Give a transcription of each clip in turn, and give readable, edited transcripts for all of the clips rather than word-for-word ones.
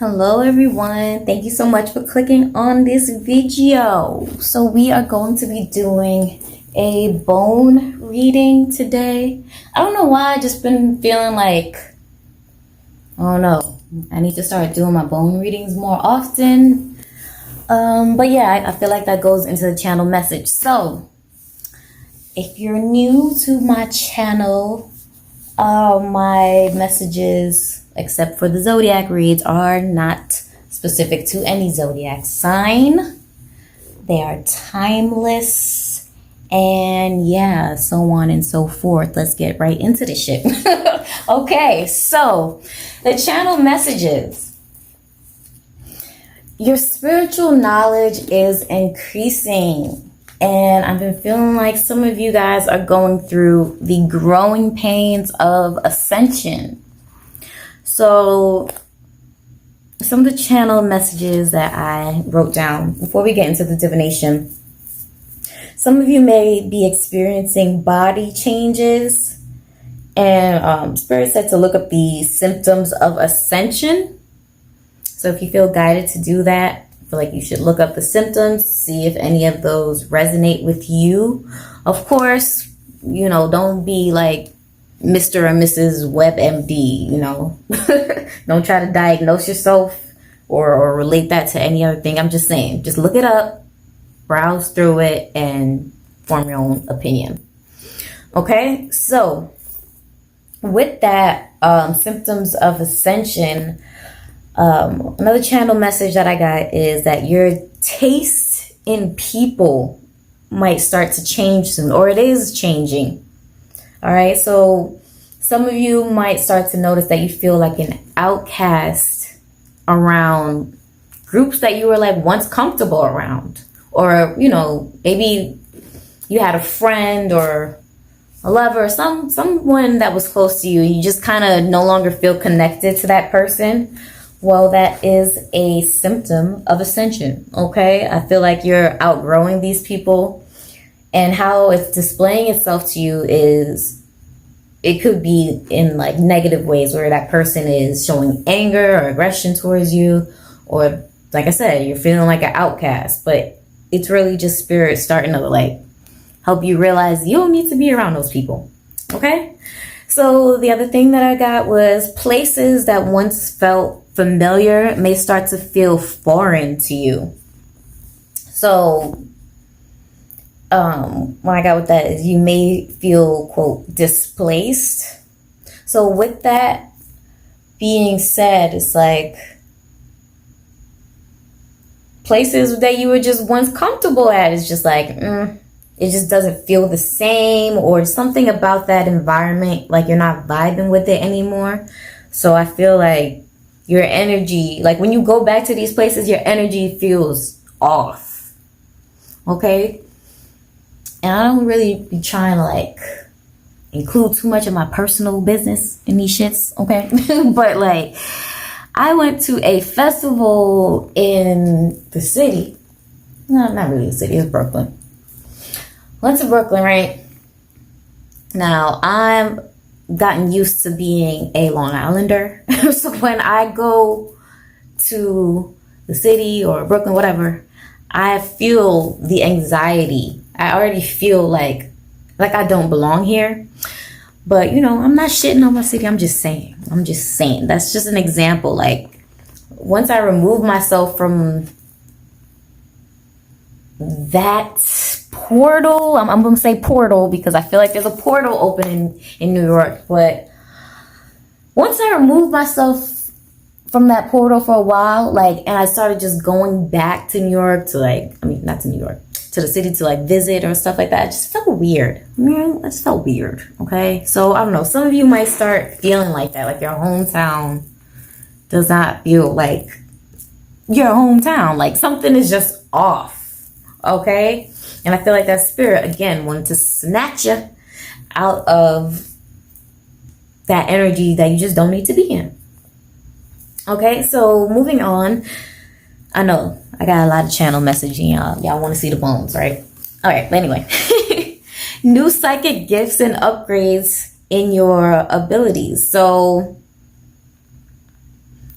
Hello everyone, thank you so much for clicking on this video. So we are going to be doing a bone reading today. I don't know why, I just been feeling like, I don't know, I need to start doing my bone readings more often. But yeah, I feel like that goes into the channel message. So if you're new to my channel, my messages, except for the zodiac reads, are not specific to any zodiac sign. They are timeless, and yeah, so on and so forth. Let's get right into this shit. Okay, so the channel messages. Your spiritual knowledge is increasing. And I've been feeling like some of you guys are going through the growing pains of ascension. So some of the channel messages that I wrote down before we get into the divination. Some of you may be experiencing body changes. And Spirit said to look up the symptoms of ascension. So if you feel guided to do that, I feel like you should look up the symptoms, see if any of those resonate with you. Of course, don't be like Mr. or Mrs. WebMD, Don't try to diagnose yourself or relate that to any other thing. I'm just saying, just look it up, browse through it, and form your own opinion. Okay, so with that, symptoms of ascension, another channel message that I got is that your taste in people might start to change soon, or it is changing. All right, so some of you might start to notice that you feel like an outcast around groups that you were like once comfortable around, or maybe you had a friend or a lover, someone that was close to you. You just kind of no longer feel connected to that person. Well, that is a symptom of ascension, okay? I feel like you're outgrowing these people, and how it's displaying itself to you is, it could be in like negative ways where that person is showing anger or aggression towards you, or like I said, you're feeling like an outcast, but it's really just spirit starting to like help you realize you don't need to be around those people, okay? So the other thing that I got was places that once felt familiar may start to feel foreign to you. So what I got with that is you may feel, quote, displaced. So with that being said, it's like places that you were just once comfortable at is just like, it just doesn't feel the same, or something about that environment, like you're not vibing with it anymore. So I feel like your energy, like when you go back to these places, your energy feels off. Okay? And I don't really be trying to like include too much of my personal business in these shits, okay? But like, I went to a festival in the city. No, not really the city, it's Brooklyn. Went to Brooklyn, right? Now, I'm gotten used to being a Long Islander. So when I go to the city or Brooklyn, whatever, I feel the anxiety. I already feel like I don't belong here. But, I'm not shitting on my city. I'm just saying. That's just an example. Like, once I remove myself from that portal, I'm going to say portal because I feel like there's a portal open in New York. But once I removed myself from that portal for a while, and I started just going back to New York to not to New York, to the city to visit or stuff like that, it just felt weird. It just felt weird, okay? So I don't know, some of you might start feeling like that, like your hometown does not feel like your hometown, like something is just off, okay? And I feel like that spirit, again, wanted to snatch you out of that energy that you just don't need to be in. Okay, so moving on. I know I got a lot of channel messaging, y'all. Y'all want to see the bones, right? All right, but anyway. New psychic gifts and upgrades in your abilities. So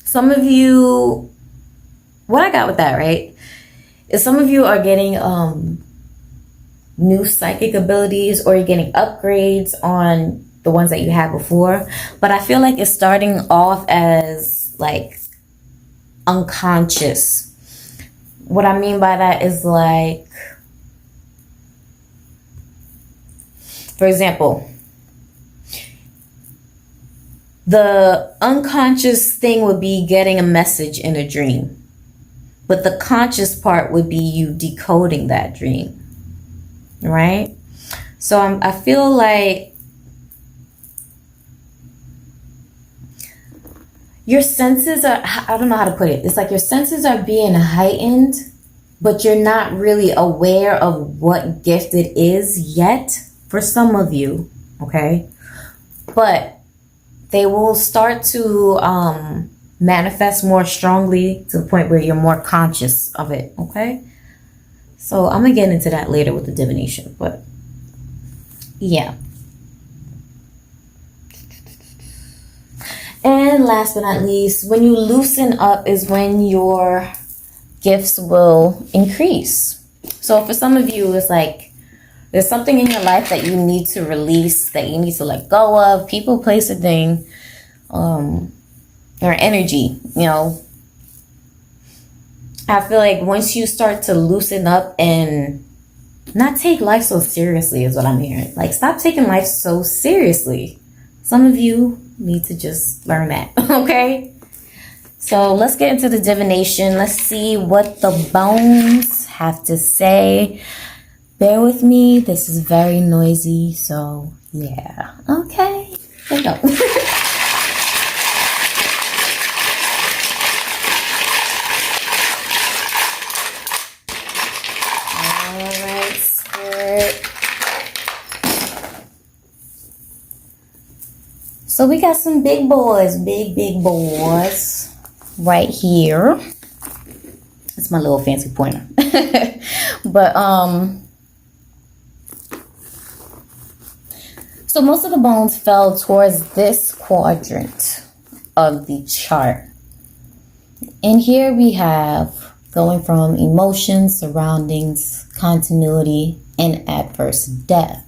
some of you, what I got with that, right, is some of you are getting new psychic abilities, or you're getting upgrades on the ones that you had before. But I feel like it's starting off as like unconscious. What I mean by that is like, for example, the unconscious thing would be getting a message in a dream, but the conscious part would be you decoding that dream, right? So I feel like your senses are, I don't know how to put it. It's like your senses are being heightened, but you're not really aware of what gift it is yet for some of you, okay? But they will start to manifest more strongly to the point where you're more conscious of it, okay? So I'm gonna get into that later with the divination, but yeah. And last but not least, when you loosen up is when your gifts will increase. So for some of you, it's like there's something in your life that you need to release, that you need to let go of, people, place, a thing, or energy, you know. I feel like once you start to loosen up and not take life so seriously is what I'm hearing. Like, stop taking life so seriously. Some of you need to just learn that, okay? So let's get into the divination. Let's see what the bones have to say. Bear with me. This is very noisy, so yeah. Okay, there you go. So we got some big boys, big boys right here. It's my little fancy pointer. But so most of the bones fell towards this quadrant of the chart. And here we have going from emotions, surroundings, continuity, and adverse death.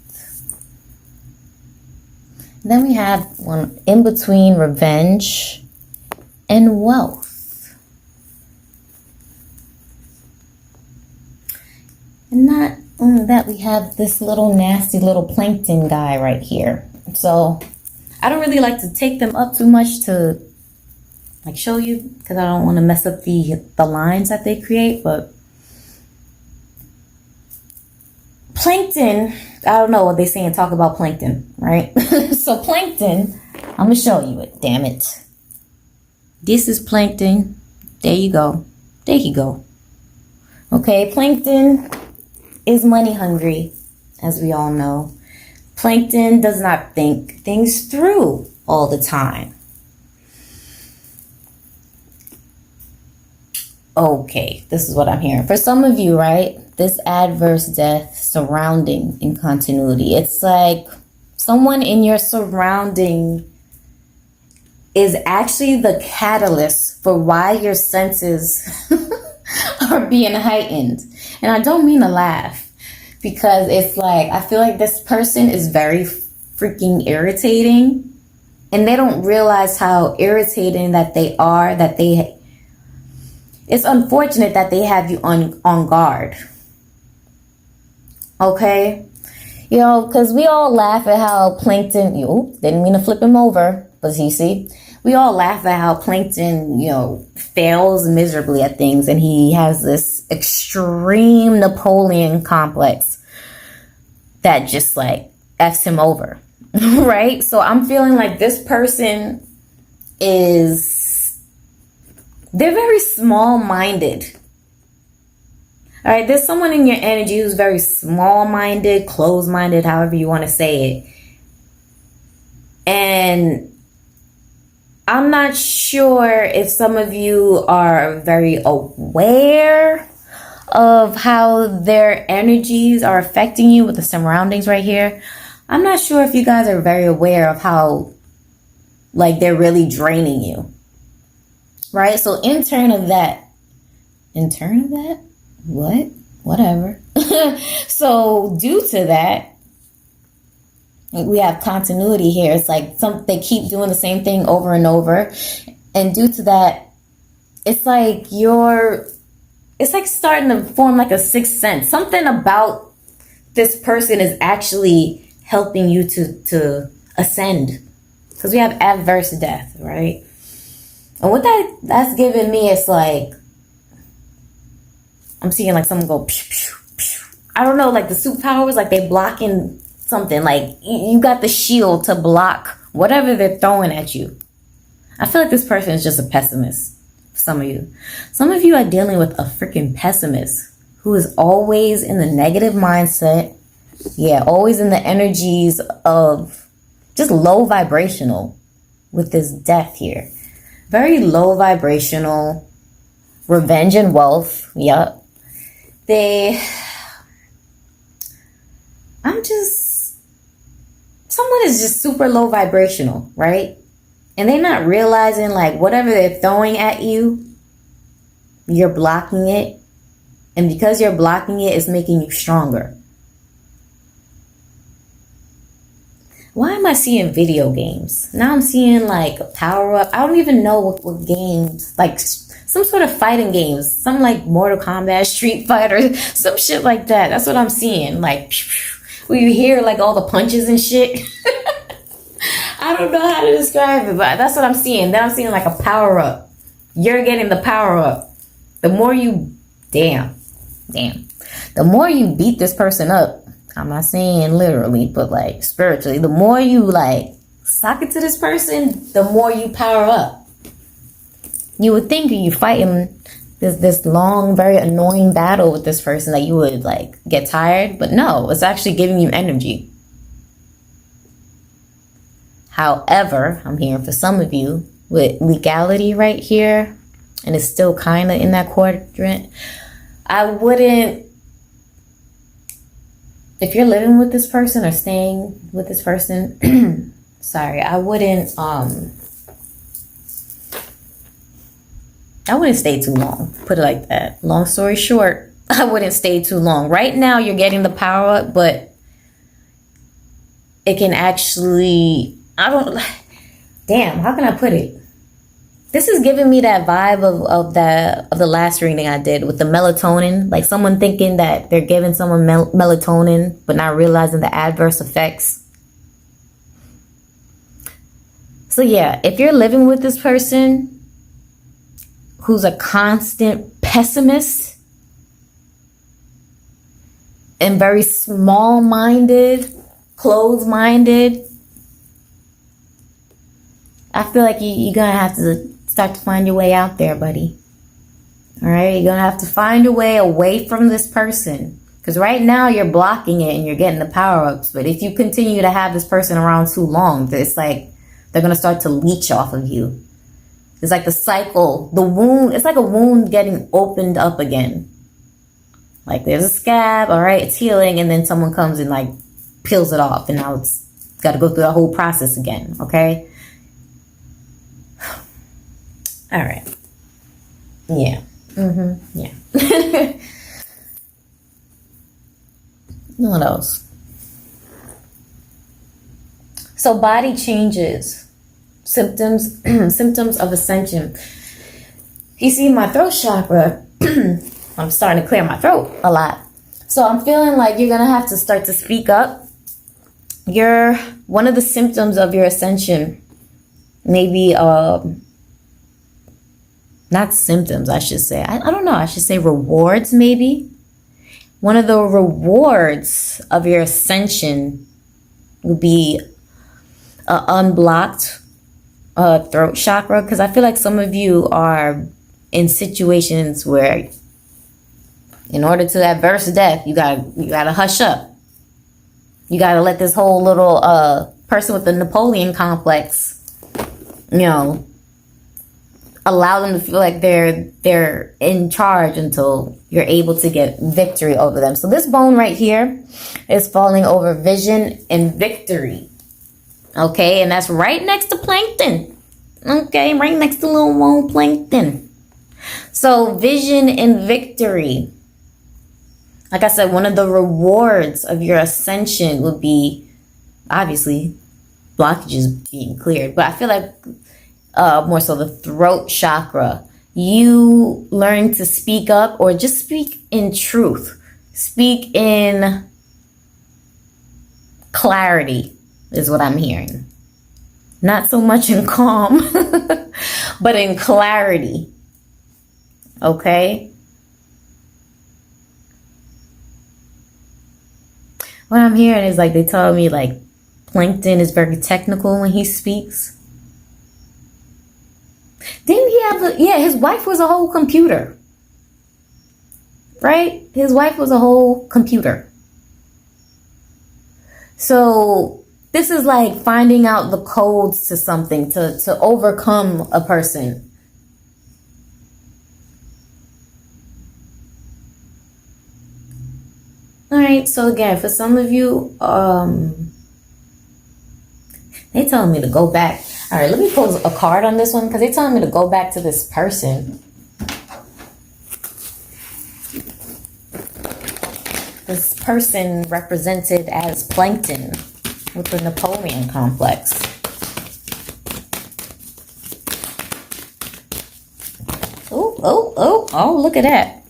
Then we have one in between, revenge and wealth. And not only that, we have this little nasty little plankton guy right here. So I don't really like to take them up too much to like show you, because I don't want to mess up the lines that they create. But plankton, I don't know what they say and talk about plankton, right? So plankton, I'm gonna show you it, damn it. This is plankton. There you go. There you go. Okay, plankton is money hungry, as we all know. Plankton does not think things through all the time. Okay, this is what I'm hearing. For some of you, right, this adverse death surrounding in continuity, it's like someone in your surrounding is actually the catalyst for why your senses are being heightened. And I don't mean to laugh, because it's like, I feel like this person is very freaking irritating, and they don't realize how irritating that they are, it's unfortunate that they have you on guard. Okay? You know, because we all laugh at how plankton, didn't mean to flip him over, but you see, we all laugh at how plankton, fails miserably at things, and he has this extreme Napoleon complex that just like F's him over, right? So I'm feeling like this person they're very small-minded. All right, there's someone in your energy who's very small-minded, closed-minded, however you want to say it. And I'm not sure if some of you are very aware of how their energies are affecting you with the surroundings right here. I'm not sure if you guys are very aware of how, like, they're really draining you. right? So in turn of that, what? Whatever. So due to that, we have continuity here. It's like they keep doing the same thing over and over. And due to that, it's like it's like starting to form like a sixth sense. Something about this person is actually helping you to ascend. Because we have adverse death, right? And what that's giving me is like, I'm seeing like someone go pew, pew, pew. I don't know, like the superpowers, like they blocking something. Like you got the shield to block whatever they're throwing at you. I feel like this person is just a pessimist. Some of you. Some of you are dealing with a freaking pessimist who is always in the negative mindset. Yeah, always in the energies of just low vibrational with this death here. Very low vibrational. Revenge and wealth. Yup. Someone is just super low vibrational, right? And they're not realizing like whatever they're throwing at you, you're blocking it. And because you're blocking it, it's making you stronger. Why am I seeing video games? Now I'm seeing like a power up. I don't even know what games, like some sort of fighting games, some like Mortal Kombat, Street Fighter, some shit like that. That's what I'm seeing. Like, where you hear like all the punches and shit. I don't know how to describe it, but that's what I'm seeing. Then I'm seeing like a power up. You're getting the power up. The more you, damn. The more you beat this person up, I'm not saying literally, but like spiritually, the more you like sock it to this person, the more you power up. You would think you fighting this long, very annoying battle with this person that you would like get tired, but no, it's actually giving you energy. However, I'm hearing for some of you with legality right here, and it's still kind of in that quadrant. I wouldn't, if you're living with this person or staying with this person, sorry, I wouldn't stay too long. Put it like that. Long story short, I wouldn't stay too long. Right now, you're getting the power up, but it can actually, damn, how can I put it? This is giving me that vibe of the last reading I did with the melatonin. Like someone thinking that they're giving someone melatonin, but not realizing the adverse effects. So yeah, if you're living with this person who's a constant pessimist and very small-minded, closed-minded, I feel like you're going to have to start to find your way out there, buddy. All right? You're going to have to find a way away from this person. Because right now you're blocking it and you're getting the power-ups. But if you continue to have this person around too long, it's like they're going to start to leech off of you. It's like the cycle, the wound. It's like a wound getting opened up again. Like there's a scab, all right, it's healing. And then someone comes and like peels it off. And now it's got to go through the whole process again, okay? All right. Yeah. Yeah. What else? So body changes, symptoms of ascension. You see, my throat chakra, I'm starting to clear my throat a lot. So I'm feeling like you're gonna have to start to speak up. One of the symptoms of your ascension, maybe not symptoms, I should say. I don't know. I should say rewards, maybe. One of the rewards of your ascension would be unblocked throat chakra. Because I feel like some of you are in situations where in order to adverse death, you gotta hush up. You gotta let this whole little person with the Napoleon complex, allow them to feel like they're in charge until you're able to get victory over them. So this bone right here is falling over vision and victory. Okay, and that's right next to plankton. Okay, right next to little Wong Plankton. So vision and victory. Like I said, one of the rewards of your ascension would be, obviously, blockages being cleared. But I feel like more so the throat chakra. You learn to speak up, or just speak in truth. Speak in clarity is what I'm hearing. Not so much in calm, but in clarity. Okay? What I'm hearing is like they tell me like Plankton is very technical when he speaks. Didn't he have his wife was a whole computer. Right? His wife was a whole computer. So this is like finding out the codes to something, to overcome a person. All right, so again, for some of you, they telling me to go back. All right, let me pull a card on this one because they're telling me to go back to this person. This person represented as Plankton with the Napoleon complex. Oh, look at that.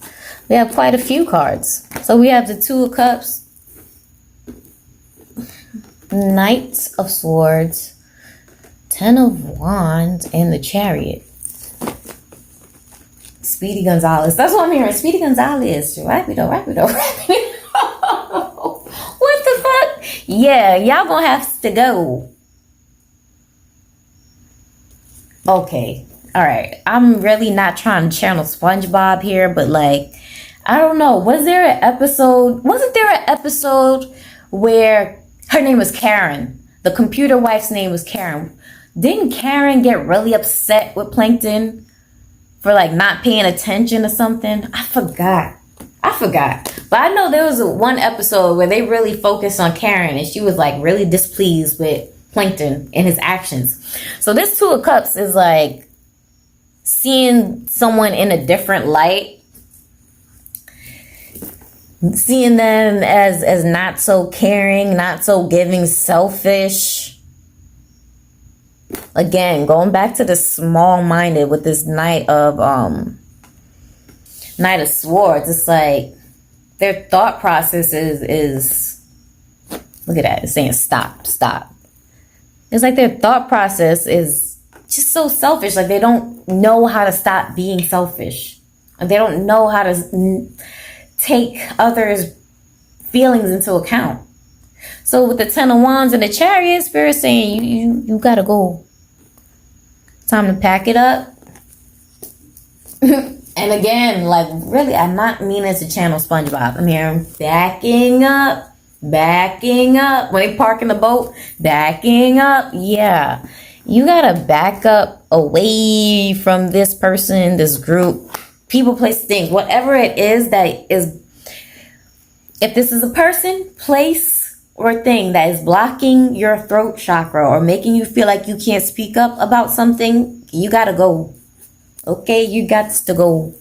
We have quite a few cards. So we have the Two of Cups, Knight of Swords, Ten of Wands, and the Chariot. Speedy Gonzalez. That's what I'm hearing. Speedy Gonzalez. Rapido. What the fuck? Yeah, y'all gonna have to go. Okay. All right. I'm really not trying to channel SpongeBob here, but like, I don't know. Wasn't there an episode where her name was Karen? The computer wife's name was Karen. Didn't Karen get really upset with Plankton for like not paying attention or something? I forgot. But I know there was one episode where they really focused on Karen and she was like really displeased with Plankton and his actions. So this Two of Cups is like seeing someone in a different light, seeing them as not so caring, not so giving, selfish. Again, going back to the small-minded with this Knight of Swords, it's like their thought process is look at that, it's saying stop. It's like their thought process is just so selfish. Like they don't know how to stop being selfish. They don't know how to take others' feelings into account. So with the Ten of Wands and the Chariot, Spirit saying you gotta go. Time to pack it up. And again, like really, I'm not meaning to channel SpongeBob. I'm hearing backing up. When they park in the boat, backing up. Yeah. You gotta back up away from this person, this group, people, place, things, whatever it is that is. If this is a person, place, or thing that is blocking your throat chakra or making you feel like you can't speak up about something, you gotta go. Okay, you got to go.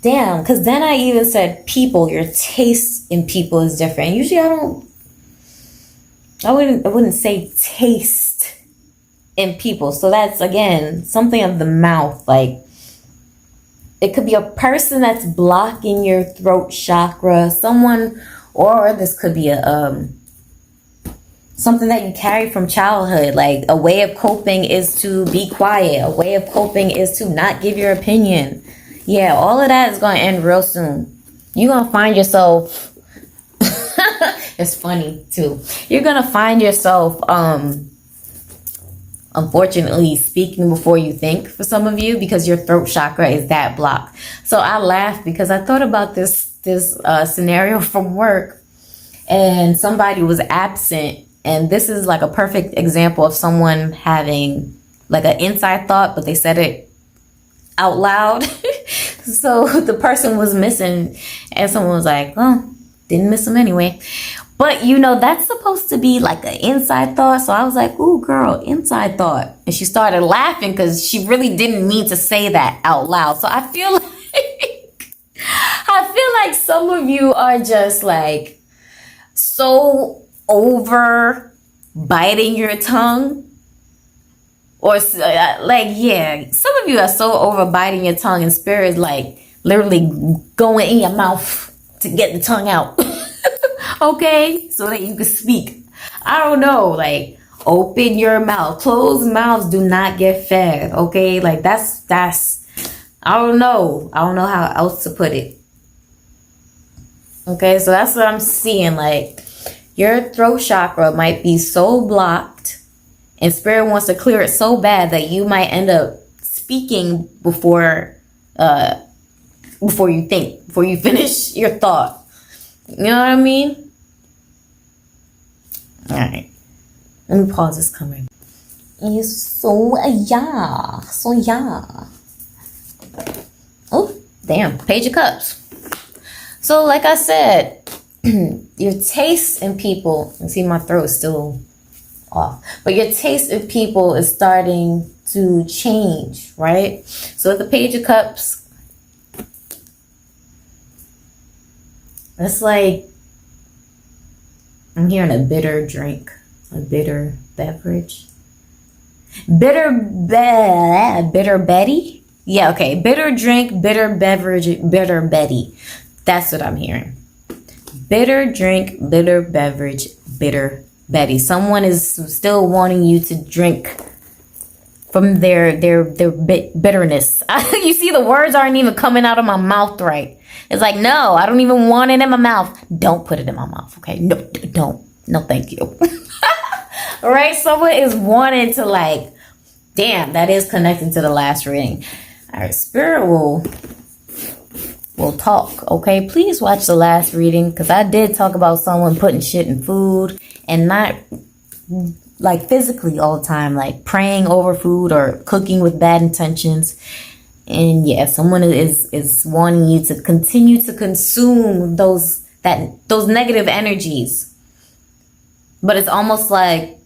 Damn, because then I even said people, your taste in people is different. Usually I wouldn't say taste in people. So that's, again, something of the mouth. Like, it could be a person that's blocking your throat chakra, someone, or this could be something that you carry from childhood. Like, a way of coping is to be quiet. A way of coping is to not give your opinion. Yeah, all of that is going to end real soon. You're going to find yourself, it's funny too. You're going to find yourself, unfortunately, speaking before you think for some of you, because your throat chakra is that blocked. So I laughed because I thought about this scenario from work, and somebody was absent. And this is like a perfect example of someone having like an inside thought, but they said it out loud. So the person was missing, and someone was like, "Oh, didn't miss him anyway." But you know, that's supposed to be like an inside thought. So I was like, ooh, girl, inside thought. And she started laughing because she really didn't mean to say that out loud. So I feel like some of you are just like so over biting your tongue. Or like, yeah, some of you are so over biting your tongue, and spirit is like literally going in your mouth to get the tongue out. Okay, so that you can speak. I don't know, like, open your mouth. Closed mouths do not get fed. Okay, like that's I don't know how else to put it. Okay, so that's what I'm seeing. Like, your throat chakra might be so blocked, and spirit wants to clear it so bad that you might end up speaking before you think, before you finish your thought. You know what I mean? All right. Let me pause this coming. So yeah. Oh, damn. Page of Cups. So like I said, your taste in people, you see my throat is still off, but your taste in people is starting to change, right? So with the Page of Cups, it's like I'm hearing a bitter drink, a bitter beverage. Bitter Betty? Yeah, okay. Bitter drink, bitter beverage, bitter Betty. That's what I'm hearing. Bitter drink, bitter beverage, bitter Betty. Someone is still wanting you to drink from their bitterness. You see, the words aren't even coming out of my mouth right. It's like, no, I don't even want it in my mouth. Don't put it in my mouth, okay? No, don't. No, thank you. All right, someone is wanting to, like, damn, that is connected to the last reading. All right, spirit will talk, okay? Please watch the last reading, because I did talk about someone putting shit in food and not like physically all the time, like praying over food or cooking with bad intentions. And yeah, someone is wanting you to continue to consume those negative energies. But it's almost like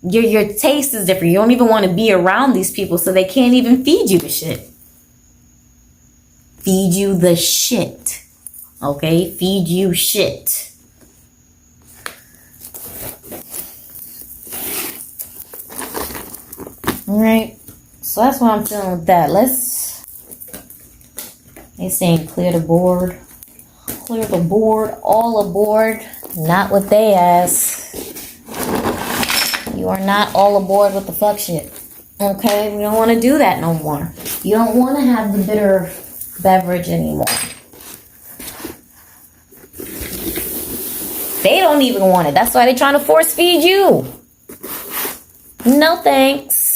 your taste is different. You don't even want to be around these people, so they can't even feed you the shit. Feed you the shit. Okay? Feed you shit. Alright. So that's what I'm feeling with that. They're saying clear the board. Clear the board. All aboard. Not with they ass. You are not all aboard with the fuck shit. Okay? We don't want to do that no more. You don't want to have the bitter beverage anymore. They don't even want it. That's why they're trying to force feed you. No thanks.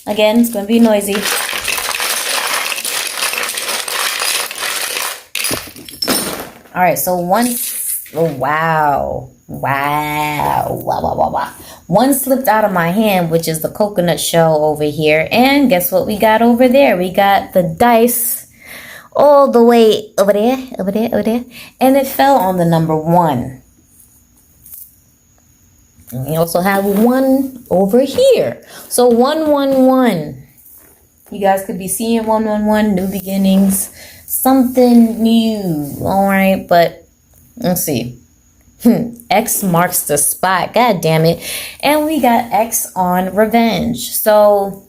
Again, it's going to be noisy. All right, so wow. One slipped out of my hand, which is the coconut shell over here. And guess what we got over there? We got the dice all the way over there. And it fell on the number 1. And we also have 1 over here. So 111. You guys could be seeing 111, new beginnings, something new. All right, but let's see. X marks the spot. God damn it. And we got X on revenge. So,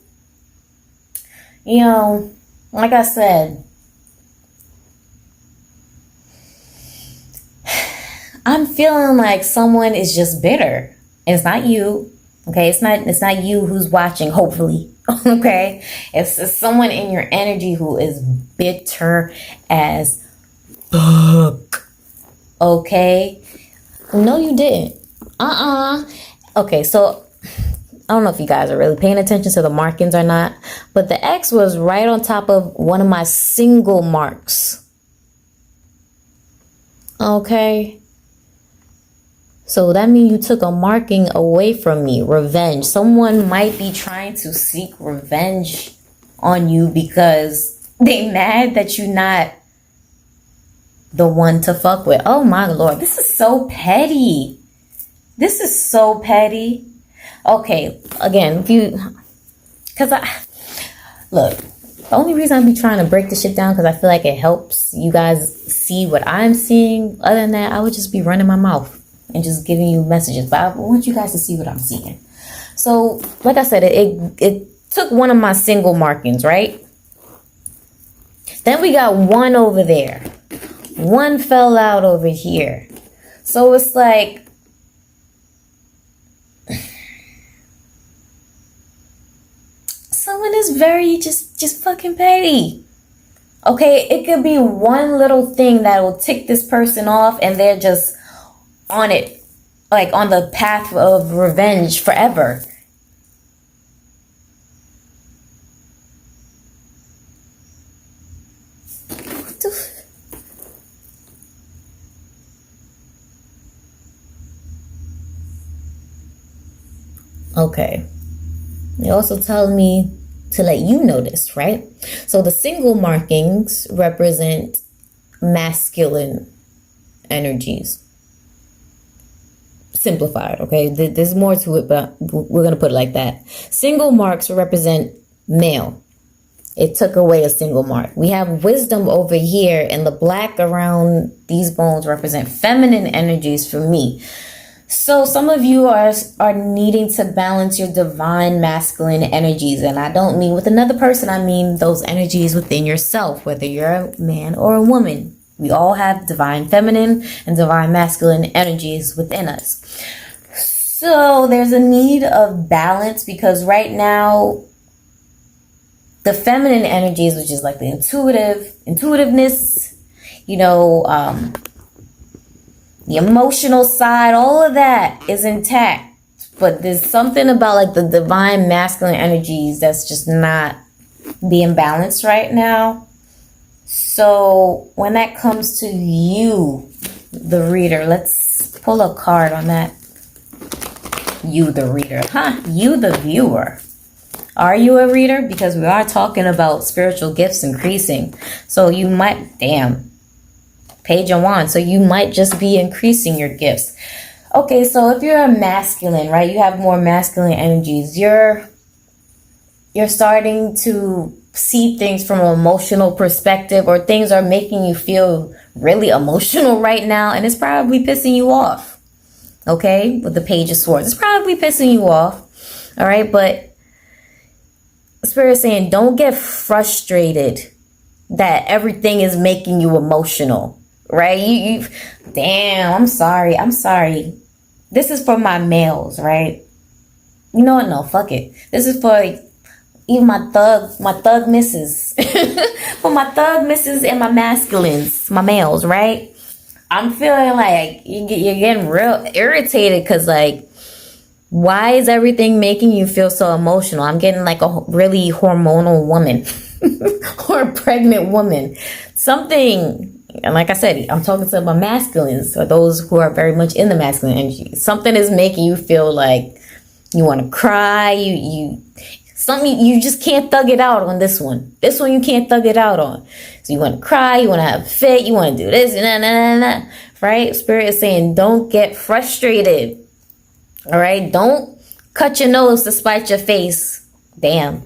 you know, like I said, I'm feeling like someone is just bitter. And it's not you. Okay, it's not you who's watching, hopefully. Okay? It's someone in your energy who is bitter as fuck. Okay? No, you didn't. Okay, so I don't know if you guys are really paying attention to the markings or not, but the X was right on top of one of my single marks. Okay? So that means you took a marking away from me. Revenge. Someone might be trying to seek revenge on you because they mad that you're not the one to fuck with. Oh my Lord, this is so petty. This is so petty. Okay, again, look, the only reason I be trying to break this shit down because I feel like it helps you guys see what I'm seeing. Other than that, I would just be running my mouth and just giving you messages. But I want you guys to see what I'm seeing. So, like I said, it took one of my single markings, right? Then we got one over there. One fell out over here. So it's like, someone is very just fucking petty. Okay, it could be one little thing that will tick this person off and they're just on it, like on the path of revenge forever. Okay. They also tell me to let you know this, right? So the single markings represent masculine energies. Simplified, okay? There's more to it, but we're going to put it like that. Single marks represent male. It took away a single mark. We have wisdom over here, and the black around these bones represent feminine energies for me. So some of you are needing to balance your divine masculine energies. And I don't mean with another person. I mean those energies within yourself, whether you're a man or a woman. We all have divine feminine and divine masculine energies within us. So there's a need of balance because right now, the feminine energies, which is like the intuitiveness, the emotional side, all of that is intact. But there's something about like the divine masculine energies that's just not being balanced right now. So when that comes to you, the reader, let's pull a card on that. You, the reader. You, the viewer. Are you a reader? Because we are talking about spiritual gifts increasing. So you might, Page of Wands. So you might just be increasing your gifts. Okay, so if you're a masculine, right, you have more masculine energies. You're starting to see things from an emotional perspective, or things are making you feel really emotional right now, and it's probably pissing you off. Okay, with the Page of Swords, it's probably pissing you off. All right, but Spirit is saying don't get frustrated that everything is making you emotional. Right? You damn, I'm sorry. This is for my males, right? You know what? No, fuck it. This is for even my thug misses. For my thug misses and my masculines, my males, right? I'm feeling like you're getting real irritated because like, why is everything making you feel so emotional? I'm getting like a really hormonal woman or a pregnant woman. Something. And like I said, I'm talking to my masculines, or those who are very much in the masculine energy. Something is making you feel like you want to cry. You just can't thug it out on this one. This one you can't thug it out on. So you want to cry, you want to have a fit, you want to do this, and right? Spirit is saying don't get frustrated. All right? Don't cut your nose to spite your face. Damn.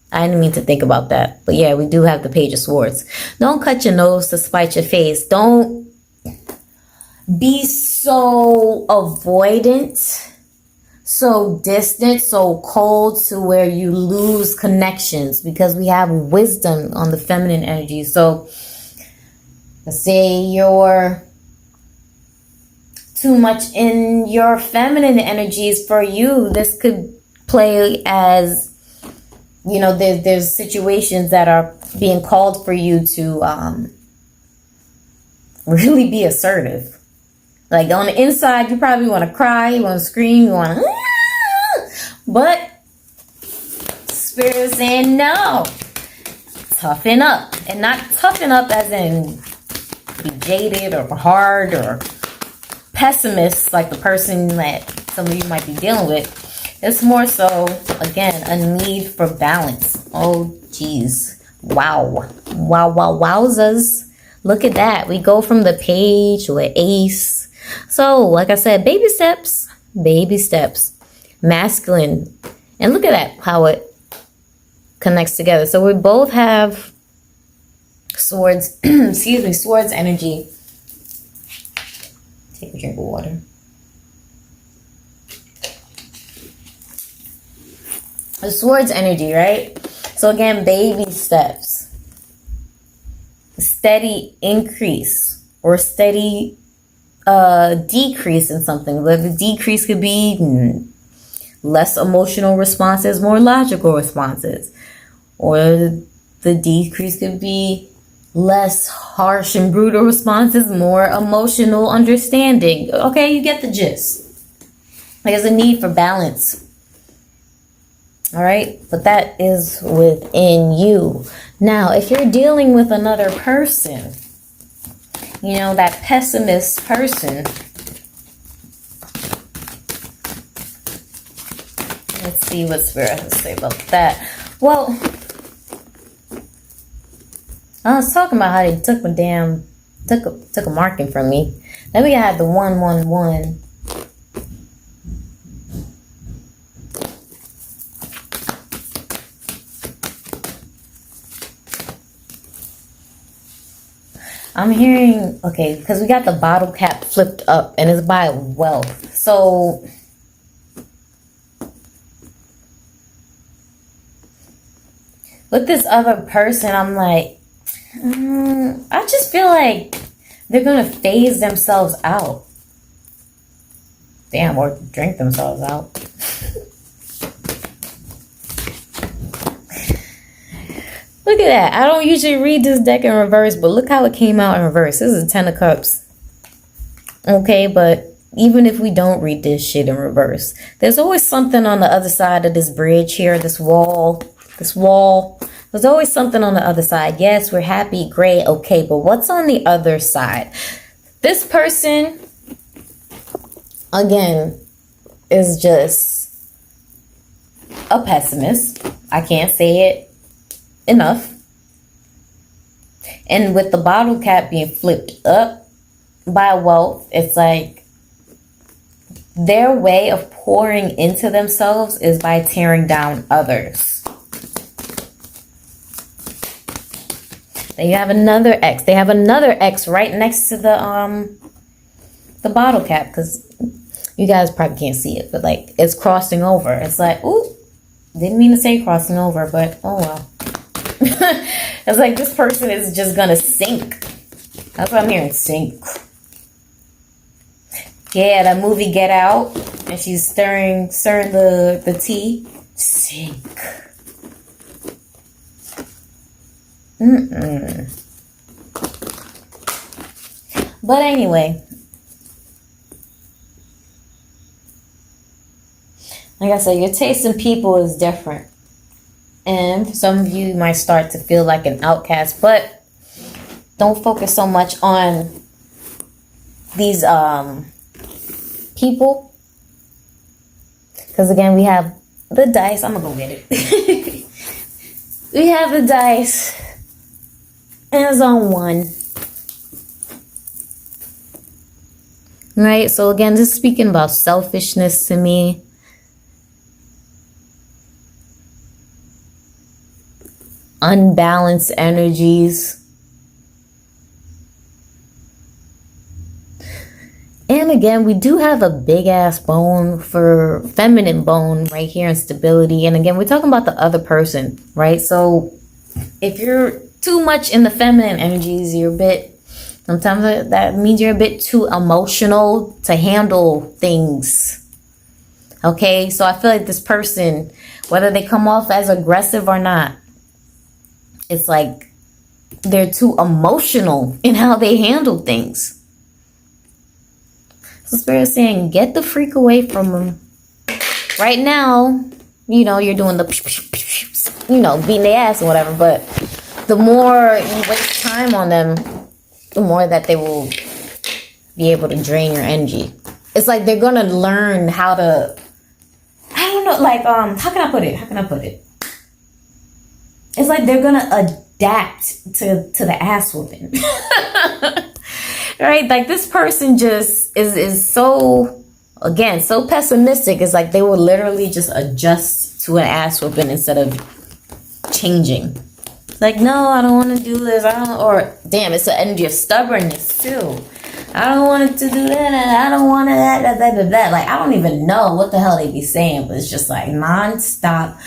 I didn't mean to think about that. But yeah, we do have the Page of Swords. Don't cut your nose to spite your face. Don't be so avoidant, so distant, so cold to where you lose connections, because we have wisdom on the feminine energy. So let's say you're too much in your feminine energies for you. This could play as, there's situations that are being called for you to really be assertive. Like on the inside, you probably want to cry, you want to scream, you want to, but Spirit is saying no, toughen up. And not toughen up as in be jaded or hard or pessimist like the person that some of you might be dealing with. It's more so, again, a need for balance. Oh, geez. Wow. Wowzers. Look at that. We go from the page to an ace. So, like I said, baby steps. Baby steps. Masculine. And look at that, how it connects together. So we both have swords, excuse me, swords energy. Take a drink of water. The swords energy, right? So again, baby steps. Steady increase or steady decrease in something. The decrease could be less emotional responses, more logical responses. Or the decrease could be less harsh and brutal responses, more emotional understanding. Okay, you get the gist. There's a need for balance. All right, but that is within you. Now, if you're dealing with another person, you know, that pessimist person, let's see what Spirit has to say about that. Well, I was talking about how they took a marking from me. Then we had the 111. I'm hearing, okay, because we got the bottle cap flipped up and it's by wealth. So with this other person, I'm like, I just feel like they're going to phase themselves out. Damn, or drink themselves out. Look at that. I don't usually read this deck in reverse, but look how it came out in reverse. This is a 10 of Cups. Okay, but even if we don't read this shit in reverse, there's always something on the other side of this bridge here, this wall. There's always something on the other side. Yes, we're happy, great, okay, but what's on the other side? This person, again, is just a pessimist. I can't say it enough. And with the bottle cap being flipped up by wealth, it's like their way of pouring into themselves is by tearing down others. Then you have another X. They have another X right next to the bottle cap, because you guys probably can't see it, but like it's crossing over. It's like, ooh, didn't mean to say crossing over, but oh well. It's like this person is just gonna sink. That's what I'm hearing, sink. Yeah, that movie Get Out, and she's stirring the tea. Sink. But anyway, like I said, your taste in people is different. And some of you might start to feel like an outcast, but don't focus so much on these people. Because again, we have the dice. I'm going to go get it. We have the dice. And it's on 1. Right? So again, this is speaking about selfishness to me. Unbalanced energies. And again, we do have a big ass bone for feminine bone right here in stability. And again, we're talking about the other person, right? So if you're too much in the feminine energies, you're a bit, sometimes that means you're a bit too emotional to handle things. Okay, so I feel like this person, whether they come off as aggressive or not, it's like they're too emotional in how they handle things. So Spirit is saying, get the freak away from them. Right now, you know, you're doing the, you know, beating their ass or whatever. But the more you waste time on them, the more that they will be able to drain your energy. It's like they're going to learn how to, I don't know, like, how can I put it? It's like they're going to adapt to the ass whooping. Right? Like this person just is so, again, so pessimistic. It's like they will literally just adjust to an ass whooping instead of changing. Like, no, I don't want to do this. Or damn, it's the energy of stubbornness too. I don't want it to do that. I don't want that. Like, I don't even know what the hell they be saying, but it's just like nonstop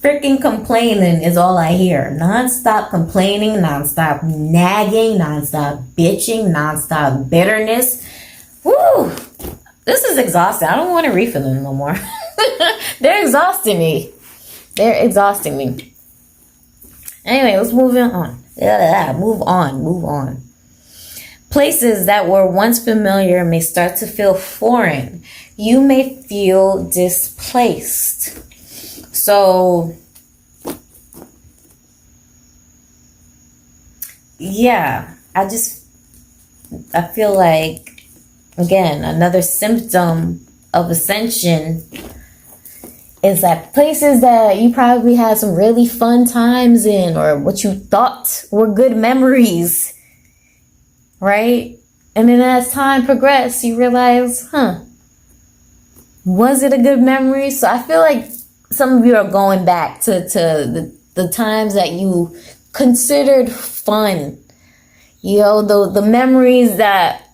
freaking complaining is all I hear. Nonstop complaining, nonstop nagging, nonstop bitching, nonstop bitterness. Woo! This is exhausting. I don't want to refill them no more. They're exhausting me. Anyway, let's move on. Move on. Places that were once familiar may start to feel foreign. You may feel displaced. So, yeah, I feel like, again, another symptom of Ascension is that places that you probably had some really fun times in, or what you thought were good memories, right? And then as time progressed, you realize, was it a good memory? So I feel like some of you are going back to the times that you considered fun. You know, the memories that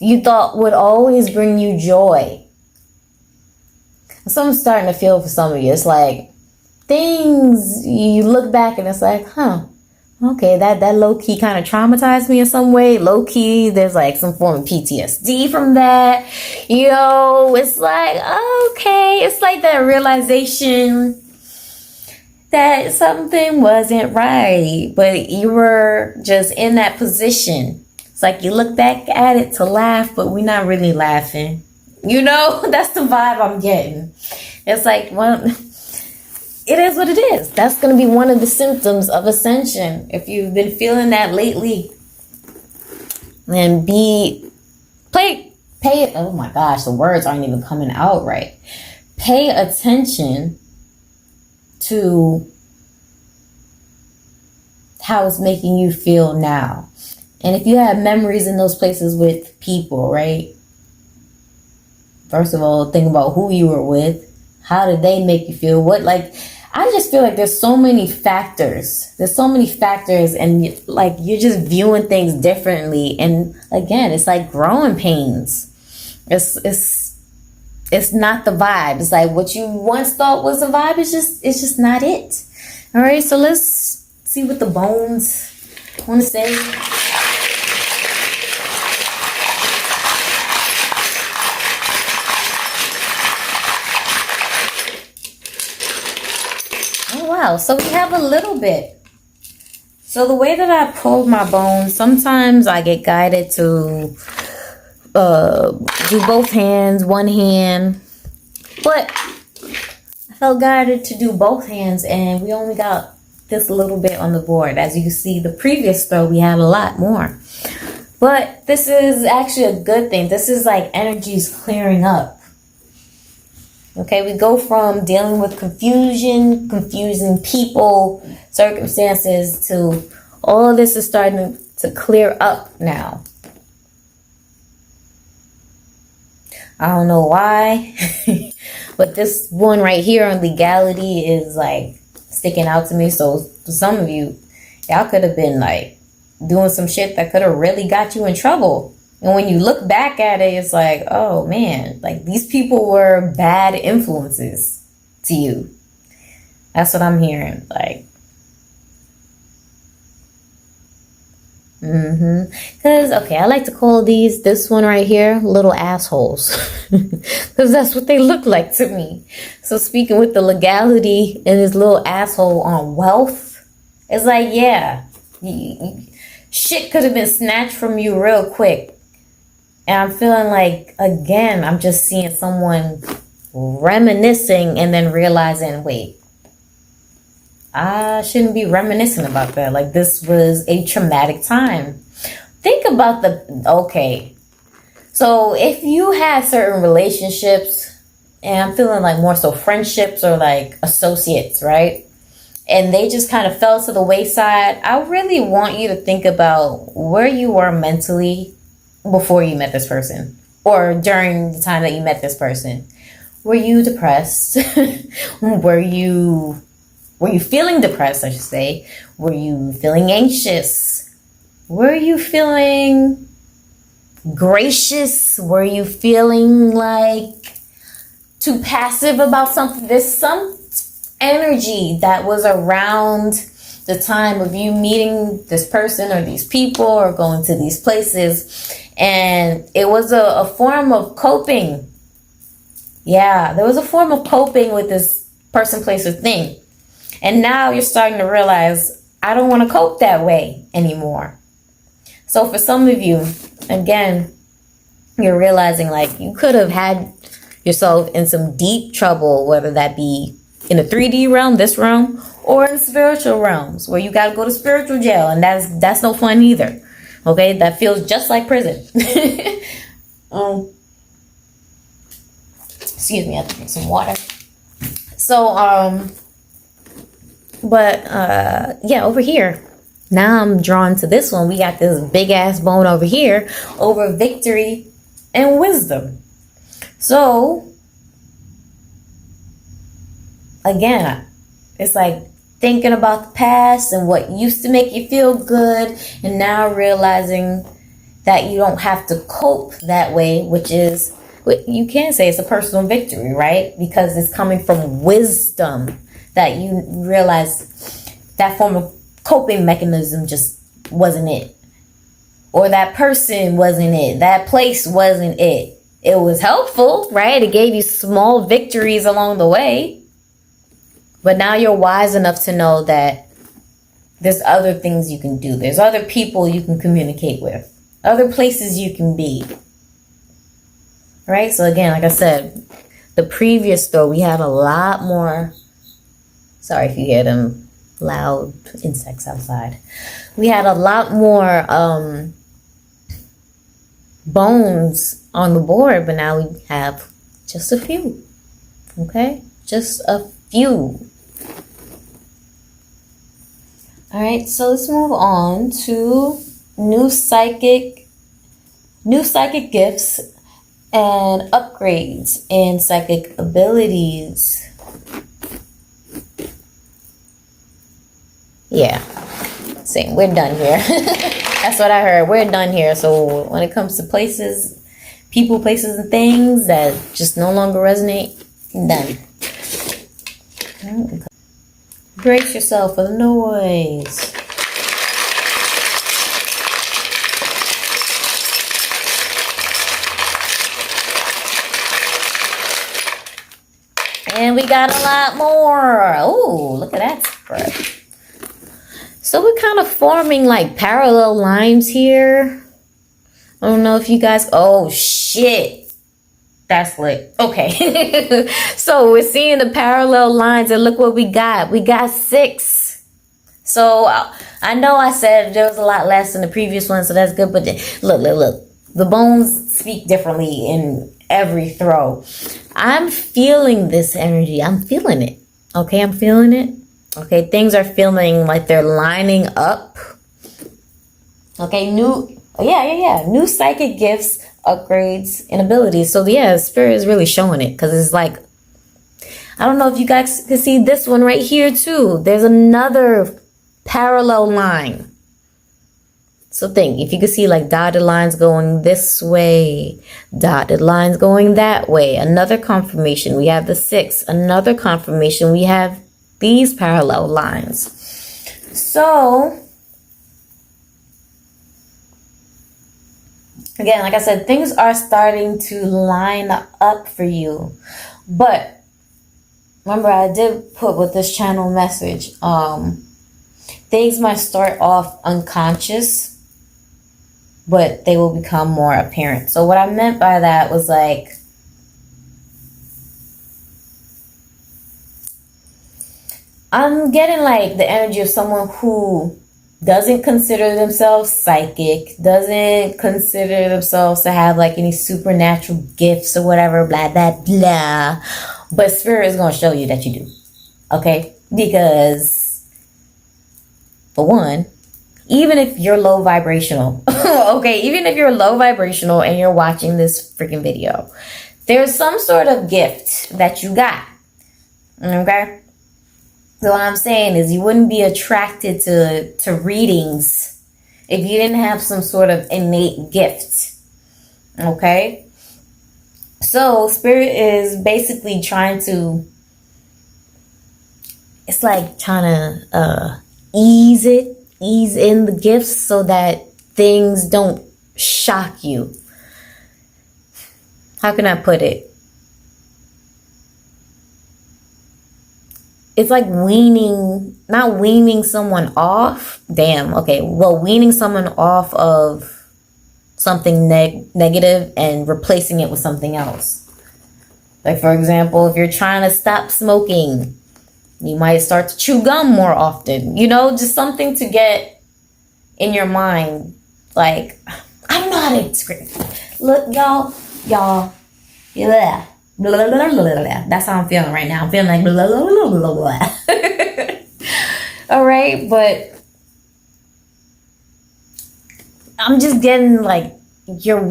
you thought would always bring you joy. So I'm starting to feel for some of you. It's like things you look back and it's like, okay, that low-key kind of traumatized me in some way. Low-key, there's like some form of PTSD from that. You know, it's like, okay. It's like that realization that something wasn't right, but you were just in that position. It's like you look back at it to laugh, but we're not really laughing. You know, that's the vibe I'm getting. It's like, well, it is what it is. That's going to be one of the symptoms of Ascension. If you've been feeling that lately, then pay it. Oh my gosh, the words aren't even coming out right. Pay attention to how it's making you feel now. And if you have memories in those places with people, right? First of all, think about who you were with. How did they make you feel? I just feel like there's so many factors. And like you're just viewing things differently. And again, it's like growing pains. It's not the vibe. It's like what you once thought was a vibe. It's just not it. All right. So let's see what the bones want to say. Wow, so we have a little bit. So the way that I pulled my bones, sometimes I get guided to do both hands, one hand. But I felt guided to do both hands, and we only got this little bit on the board. As you can see, the previous throw, we had a lot more. But this is actually a good thing. This is like energies clearing up. Okay, we go from dealing with confusing people, circumstances, to all of this is starting to clear up now. I don't know why, but this one right here on legality is like sticking out to me. So for some of you, y'all could have been like doing some shit that could have really got you in trouble. And when you look back at it, it's like, oh man, like these people were bad influences to you. That's what I'm hearing. Like, because, okay, I like to call this one right here, little assholes. Because that's what they look like to me. So speaking with the legality and this little asshole on wealth, it's like, yeah, shit could have been snatched from you real quick. And I'm feeling like, again, I'm just seeing someone reminiscing and then realizing, wait, I shouldn't be reminiscing about that. Like, this was a traumatic time. Think about okay. So if you had certain relationships, and I'm feeling like more so friendships or like associates, right? and they just kind of fell to the wayside, I really want you to think about where you were mentally before you met this person, or during the time that you met this person. Were you depressed? Were you feeling depressed, I should say? Were you feeling anxious? Were you feeling gracious? Were you feeling like too passive about something? There's some energy that was around the time of you meeting this person or these people or going to these places, and it was a form of coping. Yeah, there was a form of coping with this person, place, or thing. And now you're starting to realize, I don't want to cope that way anymore. So for some of you, again, you're realizing like you could have had yourself in some deep trouble, whether that be in the 3D realm, this realm, or in spiritual realms where you got to go to spiritual jail, and that's no fun either. Okay, that feels just like prison. Excuse me, I have to drink some water. So yeah, over here, now I'm drawn to this one. We got this big ass bone over here over victory and wisdom. So again, it's like thinking about the past and what used to make you feel good, and now realizing that you don't have to cope that way, which is, you can say it's a personal victory, right? Because it's coming from wisdom that you realize that form of coping mechanism just wasn't it. Or that person wasn't it. That place wasn't it. It was helpful, right? It gave you small victories along the way. But now you're wise enough to know that there's other things you can do. There's other people you can communicate with. Other places you can be. Right? So again, like I said, the previous though, we had a lot more. Sorry if you hear them loud insects outside. We had a lot more bones on the board, but now we have just a few. Okay? Just a few. All right, so let's move on to new psychic gifts and upgrades in psychic abilities. Yeah, same. We're done here. That's what I heard. We're done here. So when it comes to places, people, places, and things that just no longer resonate, done. Brace yourself for the noise. And we got a lot more. Oh, look at that spread. So we're kind of forming like parallel lines here. I don't know if you guys... Oh, shit. That's lit. Okay. So we're seeing the parallel lines, and look what we got. We got 6. So I know I said there was a lot less in the previous one, so that's good. But look. The bones speak differently in every throw. I'm feeling this energy. I'm feeling it. Okay, I'm feeling it. Okay, things are feeling like they're lining up. Okay, new psychic gifts, upgrades, and abilities. So yeah, Spirit is really showing it, because it's like, I don't know if you guys can see this one right here too. There's another parallel line. So think, if you could see like dotted lines going this way, dotted lines going that way, another confirmation. We have the 6, another confirmation. We have these parallel lines. So again, like I said, things are starting to line up for you. But remember, I did put with this channel message, things might start off unconscious, but they will become more apparent. So what I meant by that was like, I'm getting like the energy of someone who doesn't consider themselves psychic, doesn't consider themselves to have like any supernatural gifts or whatever, blah, blah, blah. But Spirit is going to show you that you do. Okay? Because for one, even if you're low vibrational, okay, even if you're low vibrational and you're watching this freaking video, there's some sort of gift that you got, okay? So what I'm saying is you wouldn't be attracted to readings if you didn't have some sort of innate gift, okay? So Spirit is basically trying to, it's like trying to ease in the gifts so that things don't shock you. How can I put it? It's like not weaning someone off. Damn, okay. Well, weaning someone off of something negative and replacing it with something else. Like, for example, if you're trying to stop smoking, you might start to chew gum more often. You know, just something to get in your mind. Like, I don't know how to explain. Look, y'all, yeah. Blah, blah, blah, blah, blah. That's how I'm feeling right now. I'm feeling like blah, blah, blah, blah, blah. All right, but I'm just getting like you're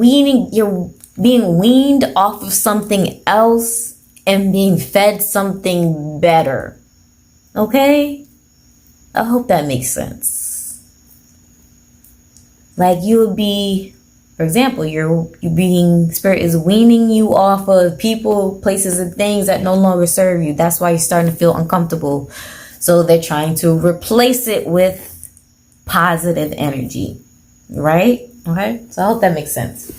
being weaned off of something else and being fed something better. Okay? I hope that makes sense. Like you would be, for example, Spirit is weaning you off of people, places, and things that no longer serve you. That's why you're starting to feel uncomfortable. So they're trying to replace it with positive energy. Right? Okay? So I hope that makes sense.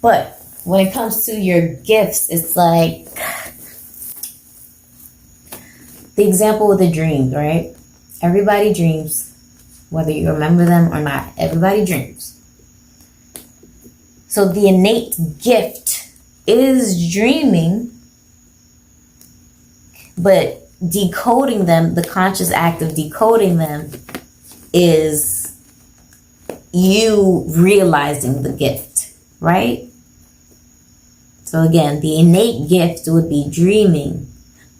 But when it comes to your gifts, it's like the example with the dreams, right? Everybody dreams. Whether you remember them or not, everybody dreams. So the innate gift is dreaming, but decoding them, the conscious act of decoding them, is you realizing the gift, right? So again, the innate gift would be dreaming,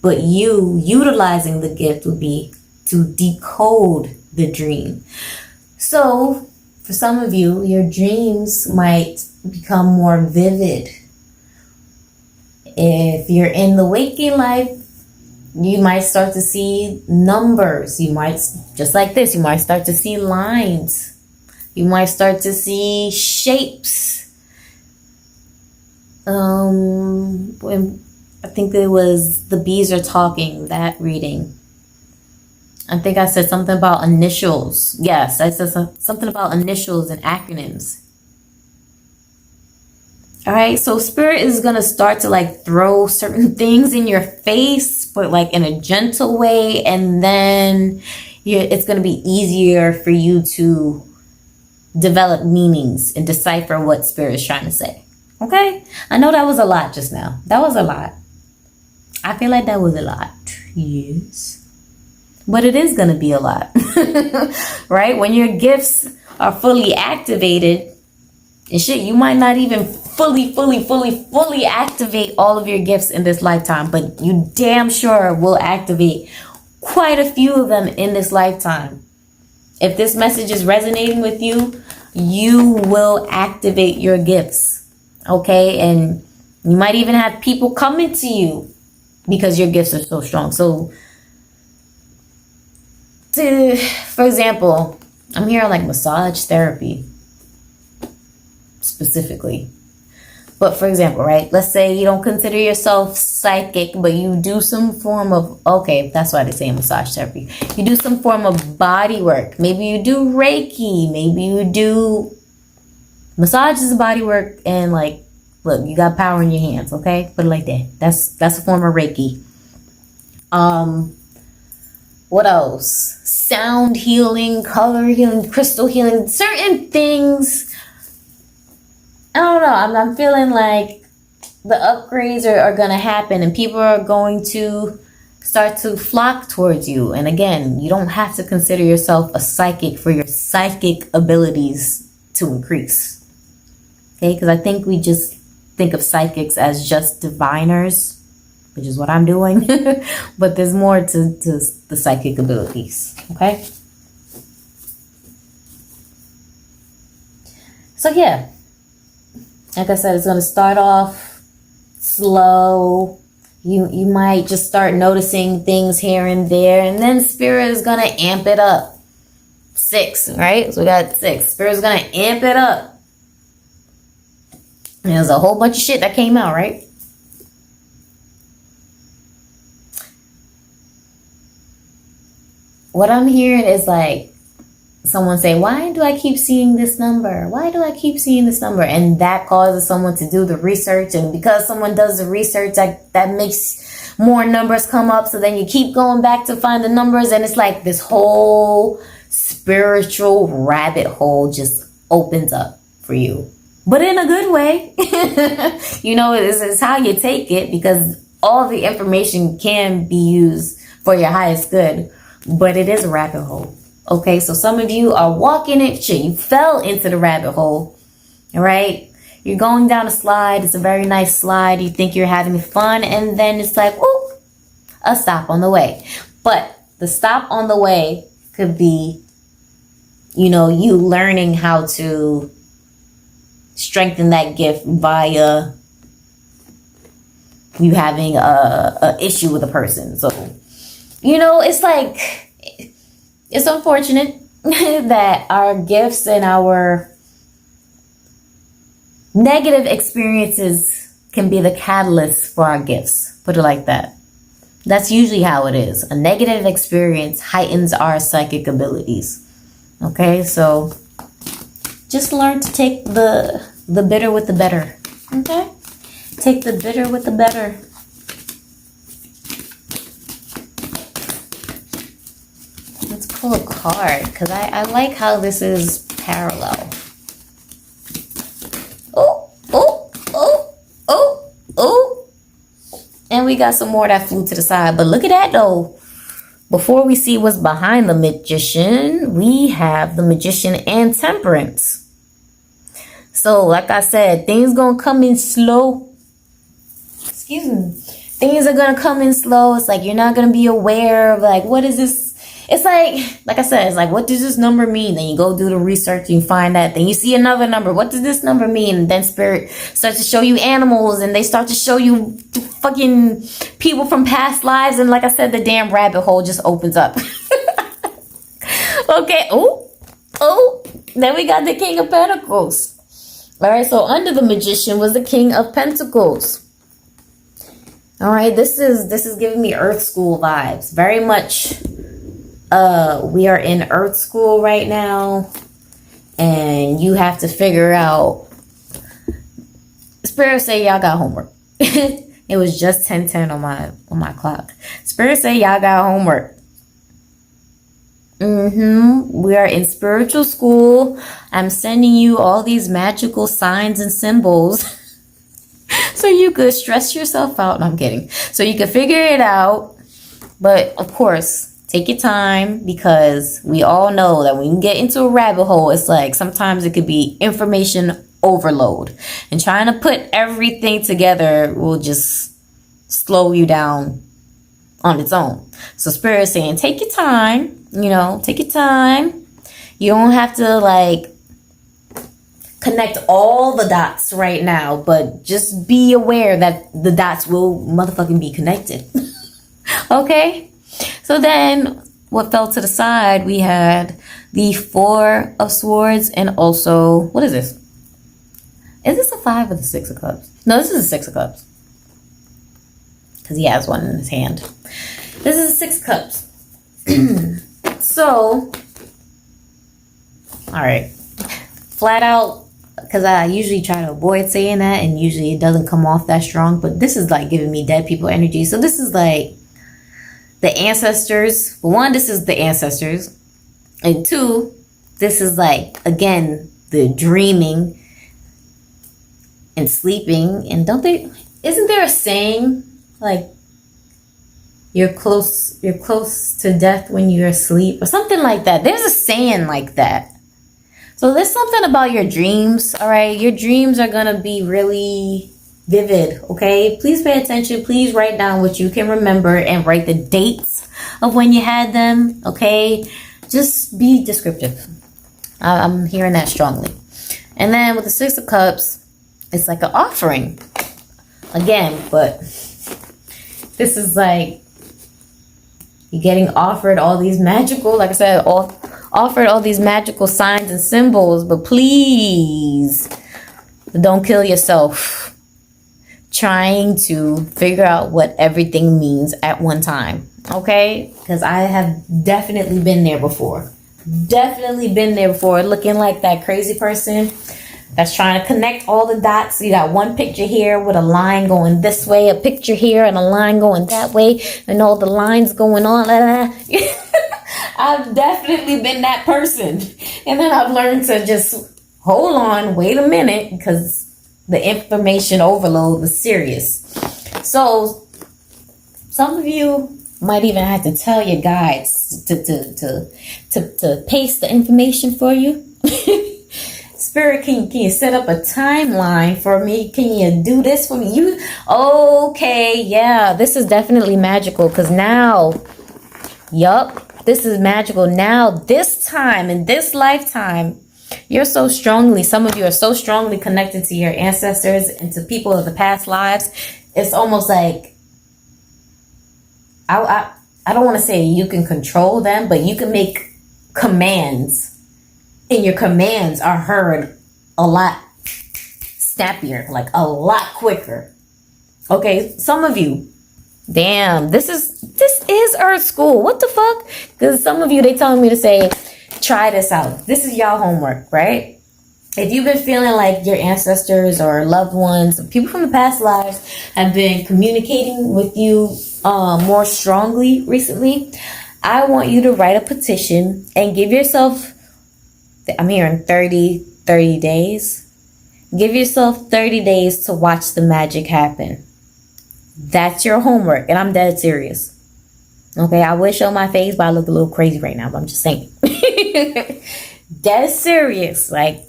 but you utilizing the gift would be to decode the dream. So for some of you, your dreams might become more vivid. If you're in the waking life, you might start to see numbers. You might, just like this, you might start to see lines. You might start to see shapes. I think it was The Bees Are Talking, that reading. I think I said something about initials. Yes, I said something about initials and acronyms. All right, so Spirit is going to start to like throw certain things in your face, but like in a gentle way. And then it's going to be easier for you to develop meanings and decipher what Spirit is trying to say. Okay? I know that was a lot just now. That was a lot. I feel like that was a lot. Yes. But it is going to be a lot. Right? When your gifts are fully activated, and shit, you might not even fully activate all of your gifts in this lifetime, but you damn sure will activate quite a few of them in this lifetime. If this message is resonating with you, you will activate your gifts. Okay? And you might even have people coming to you because your gifts are so strong. So, for example, I'm hearing like massage therapy specifically. But for example, right, let's say you don't consider yourself psychic, but you do some form of, okay, that's why they say massage therapy. You do some form of body work. Maybe you do Reiki. Maybe you do massage is body work. And like, look, you got power in your hands, okay? Put it like that. That's a form of Reiki. What else? Sound healing, color healing, crystal healing, certain things. I don't know. I'm feeling like the upgrades are going to happen and people are going to start to flock towards you. And again, you don't have to consider yourself a psychic for your psychic abilities to increase. Okay? Because I think we just think of psychics as just diviners. which is what I'm doing. But there's more to the psychic abilities, okay? So yeah, like I said, it's going to start off slow. You might just start noticing things here and there, and then Spirit is going to amp it up. 6, right? So we got 6. Spirit's going to amp it up. And there's a whole bunch of shit that came out, right? What I'm hearing is like someone say, why do I keep seeing this number? Why do I keep seeing this number? And that causes someone to do the research. And because someone does the research, that makes more numbers come up. So then you keep going back to find the numbers. And it's like this whole spiritual rabbit hole just opens up for you. But in a good way. You know, it's how you take it, because all the information can be used for your highest good. But it is a rabbit hole. Okay, so some of you are walking it. Shit, you fell into the rabbit hole. All right, you're going down a slide. It's a very nice slide. You think you're having fun, and then it's like, ooh, a stop on the way. But the stop on the way could be, you know, you learning how to strengthen that gift via you having a issue with a person. So, you know, it's like, it's unfortunate that our gifts and our negative experiences can be the catalyst for our gifts. Put it like that. That's usually how it is. A negative experience heightens our psychic abilities. Okay, so just learn to take the bitter with the better. Okay? Take the bitter with the better. Let's pull a card, because I like how this is parallel. Oh, oh, oh, oh, oh. And we got some more that flew to the side. But look at that, though. Before we see what's behind the Magician, we have the Magician and Temperance. So, like I said, things gonna come in slow. Excuse me. Things are gonna come in slow. It's like you're not gonna be aware of, like, what is this? It's like I said, it's like, what does this number mean? Then you go do the research, you find that. Then you see another number. What does this number mean? And then Spirit starts to show you animals, and they start to show you fucking people from past lives. And like I said, the damn rabbit hole just opens up. Okay. Oh. Then we got the King of Pentacles. All right. So under the Magician was the King of Pentacles. All right. This is giving me Earth School vibes. Very much. We are in Earth School right now, and you have to figure out. Spirit say y'all got homework. It was just 10:10 on my clock. Spirit say y'all got homework. We are in spiritual school. I'm sending you all these magical signs and symbols so you could stress yourself out. No, I'm kidding. So you could figure it out, but of course. Take your time, because we all know that when you get into a rabbit hole, it's like sometimes it could be information overload. And trying to put everything together will just slow you down on its own. So Spirit is saying, take your time, take your time. You don't have to like connect all the dots right now, but just be aware that the dots will motherfucking be connected. Okay? So then what fell to the side, we had the Four of Swords, and also, what is this? Is this a 5 or the 6 of Cups? No, this is a 6 of Cups. Because he has one in his hand. This is a 6 of Cups. So, alright. Flat out, because I usually try to avoid saying that, and usually it doesn't come off that strong, but this is like giving me dead people energy. So this is like the ancestors. For one, this is the ancestors. And two, this is like, again, the dreaming and sleeping. And isn't there a saying like you're close to death when you're asleep or something like that? There's a saying like that. So there's something about your dreams, all right? Your dreams are going to be really vivid, okay? Please pay attention. Please write down what you can remember and write the dates of when you had them, okay? Just be descriptive. I'm hearing that strongly. And then with the Six of Cups, it's like an offering. Again, but this is like you're getting offered all these magical, like I said, offered all these magical signs and symbols, but please don't kill yourself trying to figure out what everything means at one time, okay? Because I have definitely been there before. Looking like that crazy person that's trying to connect all the dots. You got one picture here with a line going this way, a picture here and a line going that way, and all the lines going on. I've definitely been that person. And then I've learned to just hold on, wait a minute, because the information overload was serious. So some of you might even have to tell your guides to paste the information for you. Spirit, can you set up a timeline for me? Can you do this for me? Okay, yeah, this is definitely magical, because now, this is magical now. This time, in this lifetime, some of you are so strongly connected to your ancestors and to people of the past lives. It's almost like, I don't want to say you can control them, but you can make commands, and your commands are heard a lot snappier, like a lot quicker. Okay, some of you, damn, this is Earth School. What the fuck? Because some of you, they telling me to say, try this out. This is y'all homework, right? If you've been feeling like your ancestors or loved ones, people from the past lives have been communicating with you more strongly recently, I want you to write a petition and give yourself, I'm hearing 30 days. Give yourself 30 days to watch the magic happen. That's your homework, and I'm dead serious. Okay, I would show my face, but I look a little crazy right now, but I'm just saying. Dead serious. Like,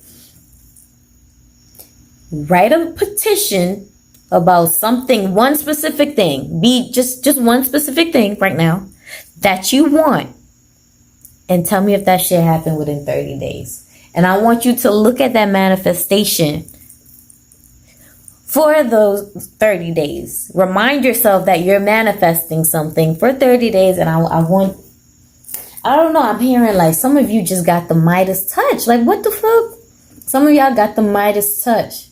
write a petition about something, one specific thing. Be just one specific thing right now that you want. And tell me if that shit happened within 30 days. And I want you to look at that manifestation for those 30 days. Remind yourself that you're manifesting something for 30 days. And I don't know, I'm hearing like some of you just got the Midas touch. Like, what the fuck? Some of y'all got the Midas touch.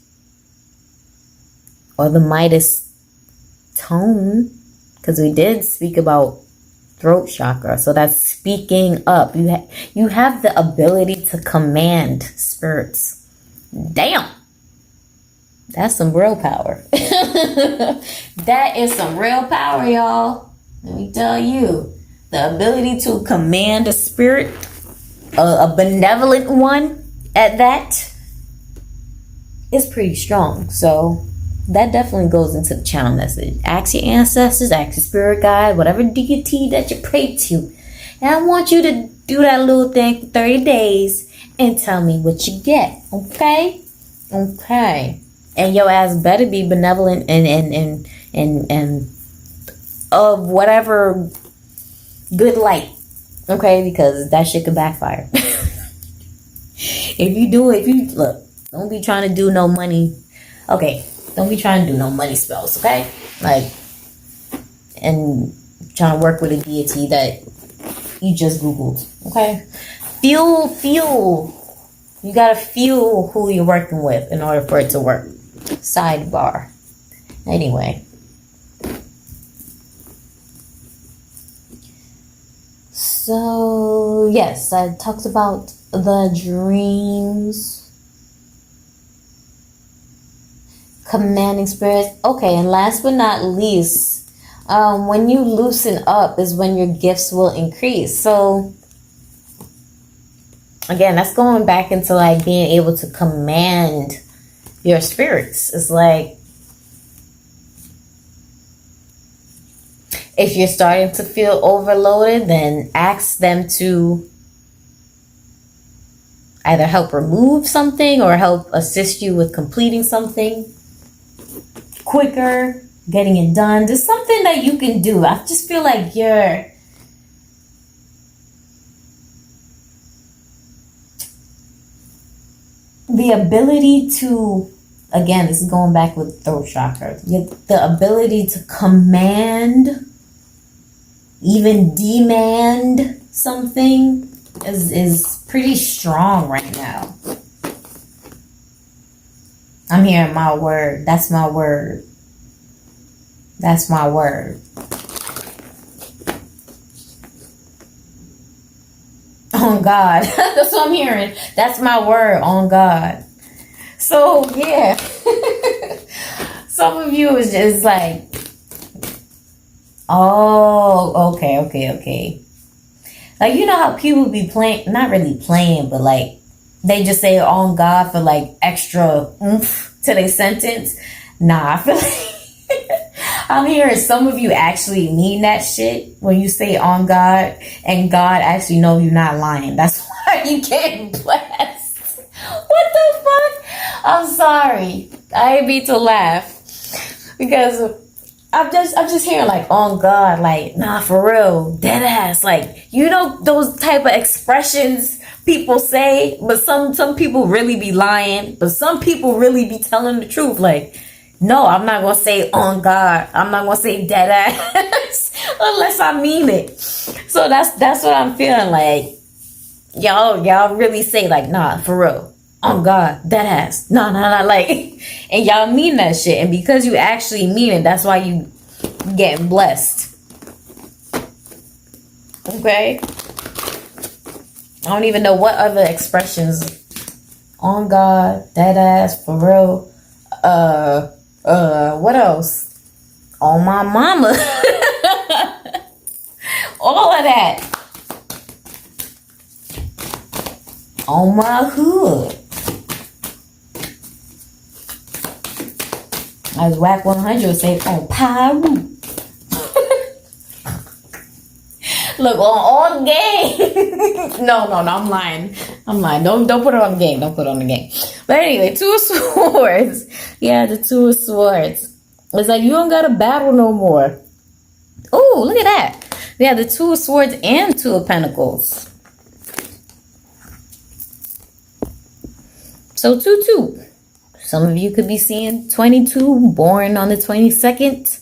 Or the Midas tone. Because we did speak about throat chakra. So that's speaking up. You have the ability to command spirits. Damn. That's some real power. That is some real power, y'all. Let me tell you. The ability to command a spirit, a benevolent one at that, is pretty strong. So that definitely goes into the channel message. Ask your ancestors, ask your spirit guide, whatever deity that you pray to. And I want you to do that little thing for 30 days and tell me what you get. Okay? Okay. And your ass better be benevolent and of whatever good light. Okay? Because that shit could backfire. Look, don't be trying to do no money. Okay. Don't be trying to do no money spells, okay? Like, and trying to work with a deity that you just Googled, okay? Feel. You gotta feel who you're working with in order for it to work. Sidebar. Anyway. So, yes, I talked about the dreams. Commanding spirits. Okay, and last but not least, when you loosen up is when your gifts will increase. So again, that's going back into like being able to command your spirits. It's like if you're starting to feel overloaded, then ask them to either help remove something or help assist you with completing something. quicker, getting it done. There's something that you can do. I just feel like you're the ability to, again, this is going back with throat chakra, the ability to command, even demand something is pretty strong right now. I'm hearing my word. That's my word. That's my word. On God. That's what I'm hearing. That's my word. On God. So, yeah. Some of you is just like, oh, okay. Like, you know how people be playing, not really playing, but like, they just say on God for like extra oomph to their sentence. Nah, I feel like I'm hearing some of you actually mean that shit when you say on God, and God actually know you're not lying. That's why you getting blessed. What the fuck? I'm sorry. I ain't mean to laugh because I'm just hearing like on God, like nah, for real, dead ass, like, you know, those type of expressions people say, but some people really be lying, but some people really be telling the truth. Like, no, I'm not gonna say on God, I'm not gonna say dead ass unless I mean it. So that's what I'm feeling like. Y'all really say like, nah, for real, on God, dead ass, nah, like, and y'all mean that shit, and because you actually mean it, that's why you getting blessed. Okay, I don't even know what other expressions. On God, dead ass, for real. What else? On my mama. All of that. On my hood. As Whack 100 would say, on Pyru. Look, on all game. No, I'm lying. Don't put it on the game. Don't put it on the game. But anyway, Two of Swords. Yeah, the Two of Swords. It's like you don't gotta battle no more. Oh, look at that. Yeah, the Two of Swords and Two of Pentacles. So 2-2. Some of you could be seeing 22, born on the 22nd.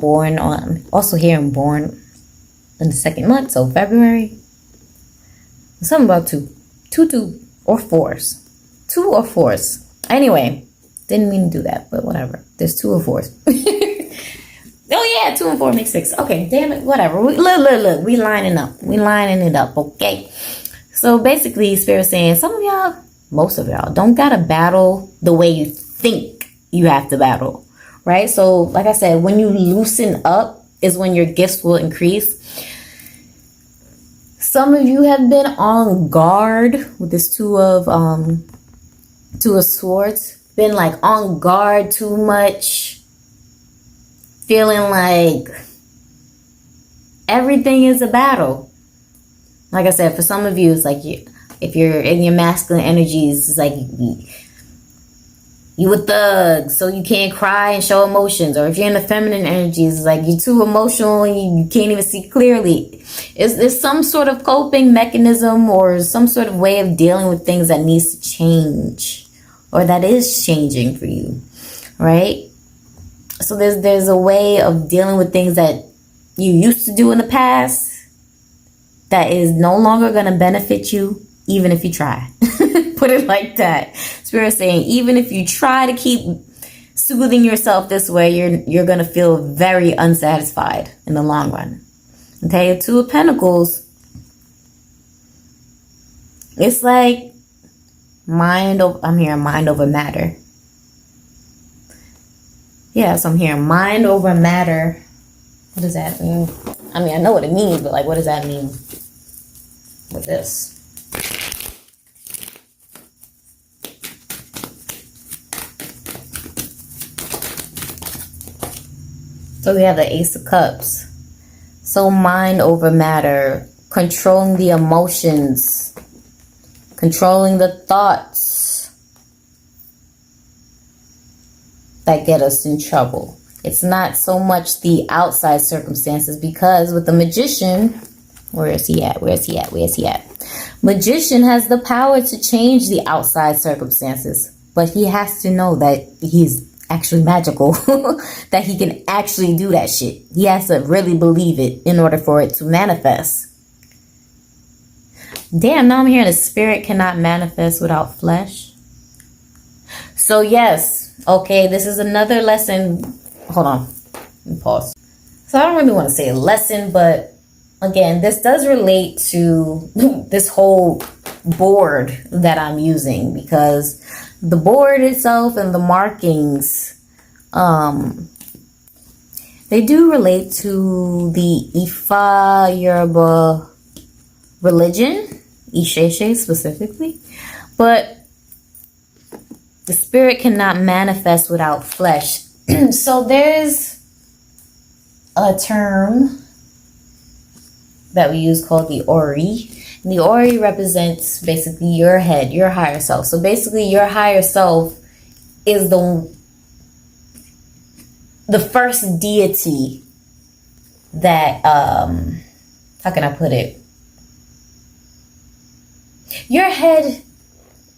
Born on, also here I'm born in the second month, so February. Something about 2 or 4s. 2 or 4s. Anyway, didn't mean to do that, but whatever. There's 2 or 4s. Oh yeah, 2 and 4 makes 6. Okay, damn it, whatever. Look, we lining up. We lining it up, okay? So basically, Spirit's saying some of y'all, most of y'all, don't gotta battle the way you think you have to battle, right? So like I said, when you loosen up is when your gifts will increase. Some of you have been on guard with this Two of Swords. Been like on guard too much. Feeling like everything is a battle. Like I said, for some of you, it's like if you're in your masculine energies, it's like you a thug, so you can't cry and show emotions. Or if you're in the feminine energies, it's like you're too emotional and you can't even see clearly. There's some sort of coping mechanism or some sort of way of dealing with things that needs to change, or that is changing for you, right? So there's a way of dealing with things that you used to do in the past that is no longer going to benefit you, even if you try. Put it like that. Spirit saying, even if you try to keep soothing yourself this way, you're going to feel very unsatisfied in the long run. Okay, Two of Pentacles. It's like I'm hearing mind over matter. Yeah, so I'm hearing mind over matter. What does that mean? I mean, I know what it means, but like, what does that mean with this? So we have the Ace of Cups. So mind over matter, controlling the emotions, controlling the thoughts. that get us in trouble. It's not so much the outside circumstances, because with the magician, where is he at? Magician has the power to change the outside circumstances, but he has to know that he's actually magical, that he can actually do that shit. He has to really believe it in order for it to manifest. Damn, now I'm hearing the spirit cannot manifest without flesh. So yes, okay, this is another lesson. Hold on, let me pause. So I don't really want to say a lesson, but again, this does relate to this whole board that I'm using, because the board itself and the markings, they do relate to the Ifa Yoruba religion, Isheshe specifically, but the spirit cannot manifest without flesh. So there's a term that we use called the Ori. And the Ori represents basically your head, your higher self. So basically your higher self is the first deity that, how can I put it? Your head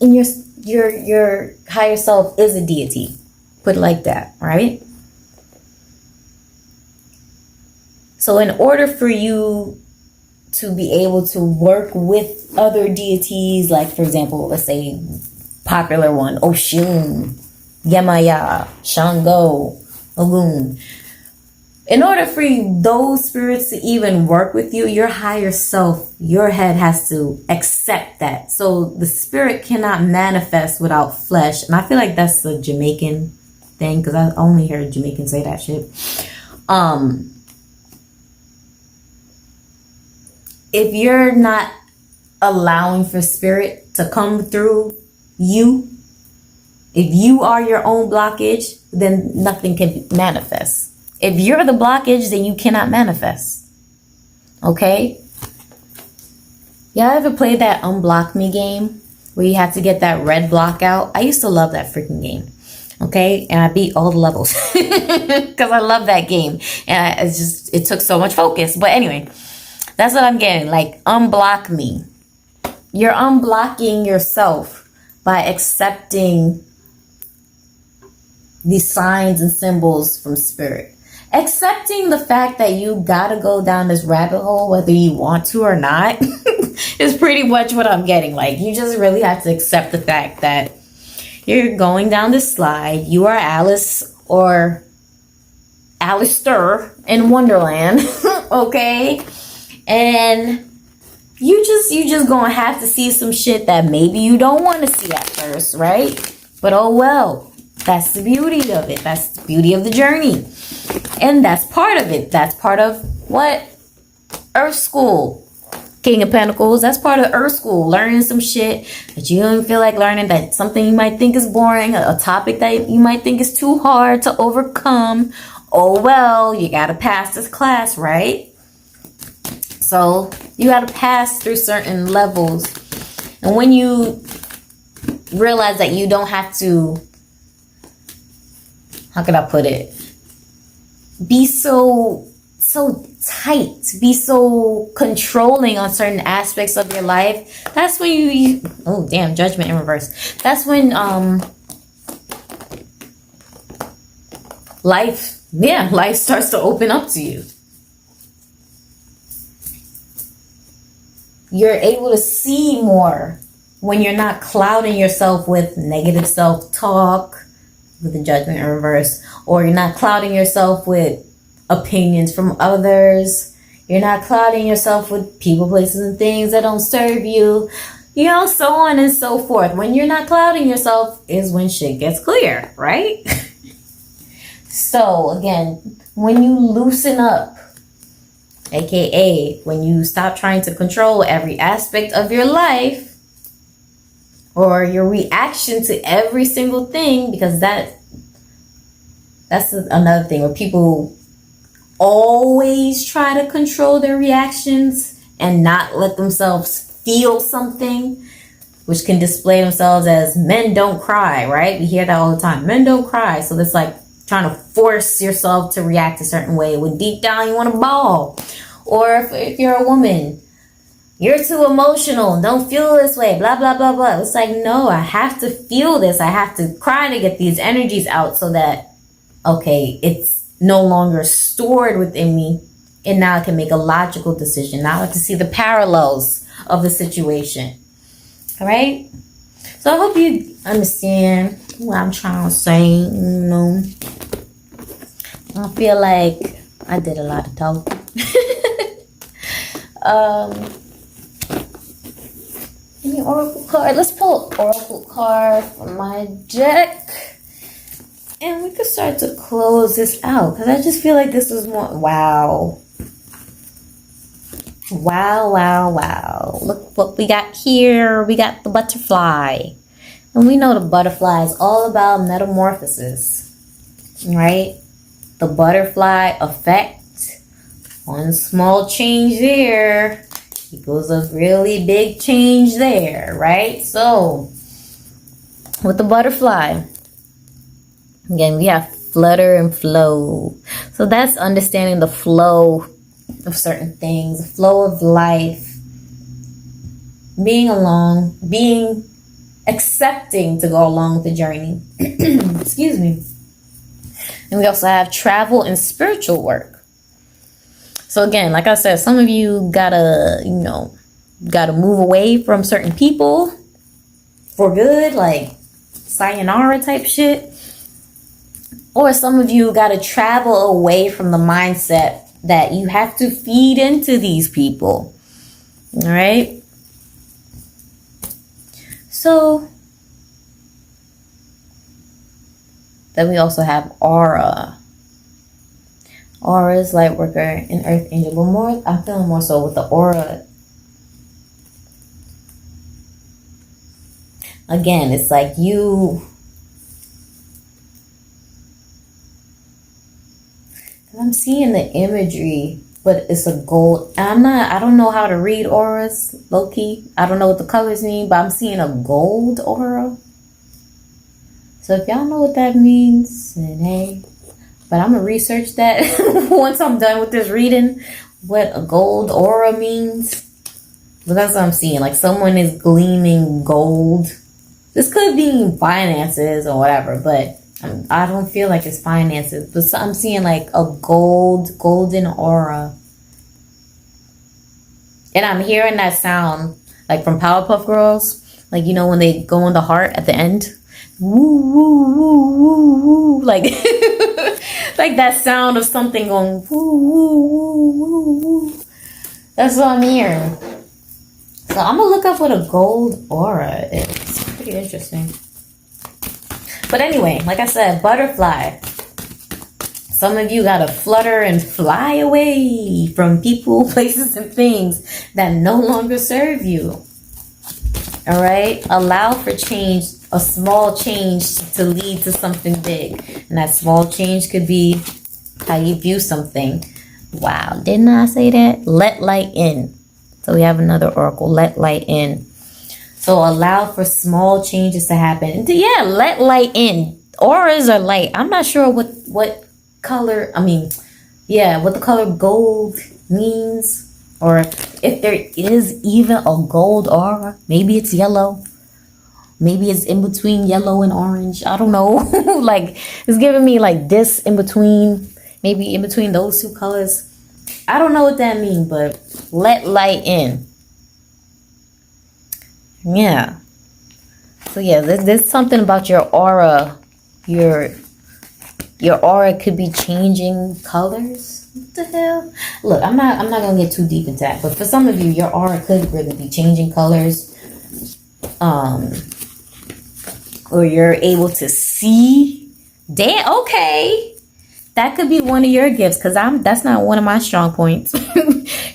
in your higher self is a deity. Put it like that, right? So in order for you to be able to work with other deities, like for example, let's say popular one, Oshun, Yemaya, Shango, Ogun. In order for those spirits to even work with you, your higher self, your head has to accept that. So the spirit cannot manifest without flesh. And I feel like that's the Jamaican thing, because I only heard Jamaicans say that shit. If you're not allowing for spirit to come through you, if you are your own blockage, then nothing can manifest. If you're the blockage, then you cannot manifest. Okay? Y'all ever played that Unblock Me game where you have to get that red block out? I used to love that freaking game. Okay? And I beat all the levels because I love that game. And it took so much focus. But anyway, that's what I'm getting. Like, unblock me. You're unblocking yourself by accepting these signs and symbols from spirit. Accepting the fact that you gotta go down this rabbit hole whether you want to or not is pretty much what I'm getting. Like, you just really have to accept the fact that you're going down this slide. You are Alice or Alistair in Wonderland. Okay? And you just gonna have to see some shit that maybe you don't want to see at first, right? But oh well, that's the beauty of it. That's the beauty of the journey. And that's part of it. That's part of what? Earth School. King of Pentacles. That's part of Earth School. Learning some shit that you don't feel like learning. That something you might think is boring. A topic that you might think is too hard to overcome. Oh well, you gotta pass this class, right? So you gotta pass through certain levels. And when you realize that you don't have to, how can I put it? Be so tight, be so controlling on certain aspects of your life. That's when you oh damn, judgment in reverse. That's when life starts to open up to you. You're able to see more when you're not clouding yourself with negative self-talk, with the judgment in reverse, or you're not clouding yourself with opinions from others. You're not clouding yourself with people, places, and things that don't serve you. You know, so on and so forth. When you're not clouding yourself is when shit gets clear, right? So again, when you loosen up, aka when you stop trying to control every aspect of your life, or your reaction to every single thing, because that's another thing where people always try to control their reactions and not let themselves feel something. which can display themselves as men don't cry, right? We hear that all the time. Men don't cry. So that's like trying to force yourself to react a certain way when deep down you want to bawl. Or if you're a woman, you're too emotional, don't feel this way, blah, blah, blah, blah. It's like, no, I have to feel this. I have to cry to get these energies out so that, okay, it's no longer stored within me. And now I can make a logical decision. Now I can see the parallels of the situation. All right? So I hope you understand what I'm trying to say. You know, I feel like I did a lot of talking. Any oracle card? Let's pull an oracle card from my deck. And we could start to close this out. Because I just feel like this was more... Wow. Wow, wow, wow. Look what we got here. We got the butterfly. And we know the butterfly is all about metamorphosis. Right? The butterfly effect. One small change there equals a really big change there. Right? So, with the butterfly, again, we have flutter and flow. So that's understanding the flow of certain things, the flow of life, being along, being accepting to go along with the journey. Excuse me. And we also have travel and spiritual work. So again, like I said, some of you gotta move away from certain people for good, like sayonara type shit. Or some of you gotta travel away from the mindset that you have to feed into these people. All right. So then we also have aura. Aura is light worker and earth angel, but I'm feeling more so with the aura. Again, it's like I'm seeing the imagery, but it's a gold. I don't know how to read auras, low key. I don't know what the colors mean, but I'm seeing a gold aura. So if y'all know what that means, then hey. But I'm going to research that once I'm done with this reading, what a gold aura means. But that's what I'm seeing. Like someone is gleaming gold. This could be finances or whatever, but I don't feel like it's finances, but I'm seeing like a golden aura. And I'm hearing that sound like from Powerpuff Girls. Like, you know, when they go in the heart at the end. Woo, woo, woo, woo, woo. Like, like that sound of something going woo, woo, woo, woo, woo. That's what I'm hearing. So I'm going to look up what a gold aura is. It's pretty interesting. But anyway, like I said, butterfly. Some of you gotta flutter and fly away from people, places, and things that no longer serve you. All right? Allow for change, a small change to lead to something big. And that small change could be how you view something. Wow, didn't I say that? Let light in. So we have another oracle, let light in. So allow for small changes to happen. Yeah, let light in. Auras are light. I'm not sure what color, what the color gold means. Or if there is even a gold aura. Maybe it's yellow. Maybe it's in between yellow and orange. I don't know. Like, it's giving me like this in between. Maybe in between those two colors. I don't know what that means, but let light in. Yeah. So yeah, there's something about your aura. Your aura could be changing colors. What the hell? Look, I'm not gonna get too deep into that, but for some of you, your aura could really be changing colors. Or you're able to see. Damn, okay. That could be one of your gifts, because that's not one of my strong points.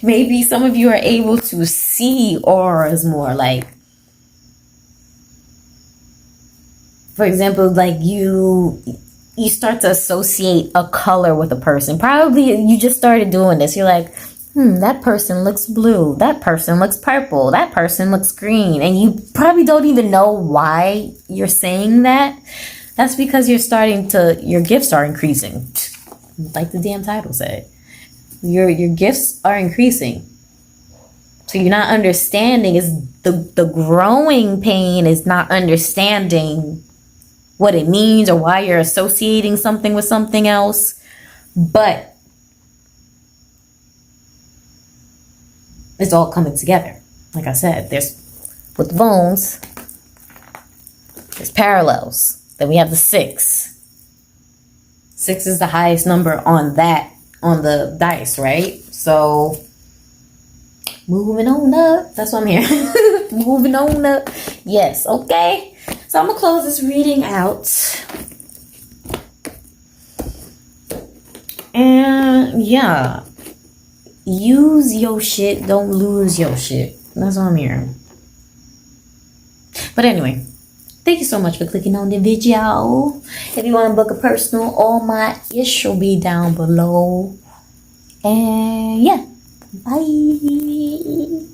Maybe some of you are able to see auras more, like, for example, like you start to associate a color with a person. Probably you just started doing this. You're like, That person looks blue. That person looks purple. That person looks green. And you probably don't even know why you're saying that. That's because your gifts are increasing. Like the damn title said. Your gifts are increasing. So you're not understanding, is the growing pain is not understanding what it means or why you're associating something with something else. But it's all coming together. Like I said, there's with the bones, there's parallels. Then we have the 6. 6 is the highest number on the dice, right? So moving on up. That's what I'm here. Moving on up. Yes, okay. So I'm gonna close this reading out. And yeah. Use your shit, don't lose your shit. That's what I'm hearing. But anyway, thank you so much for clicking on the video. If you want to book a personal, all my ish will be down below. And yeah, bye.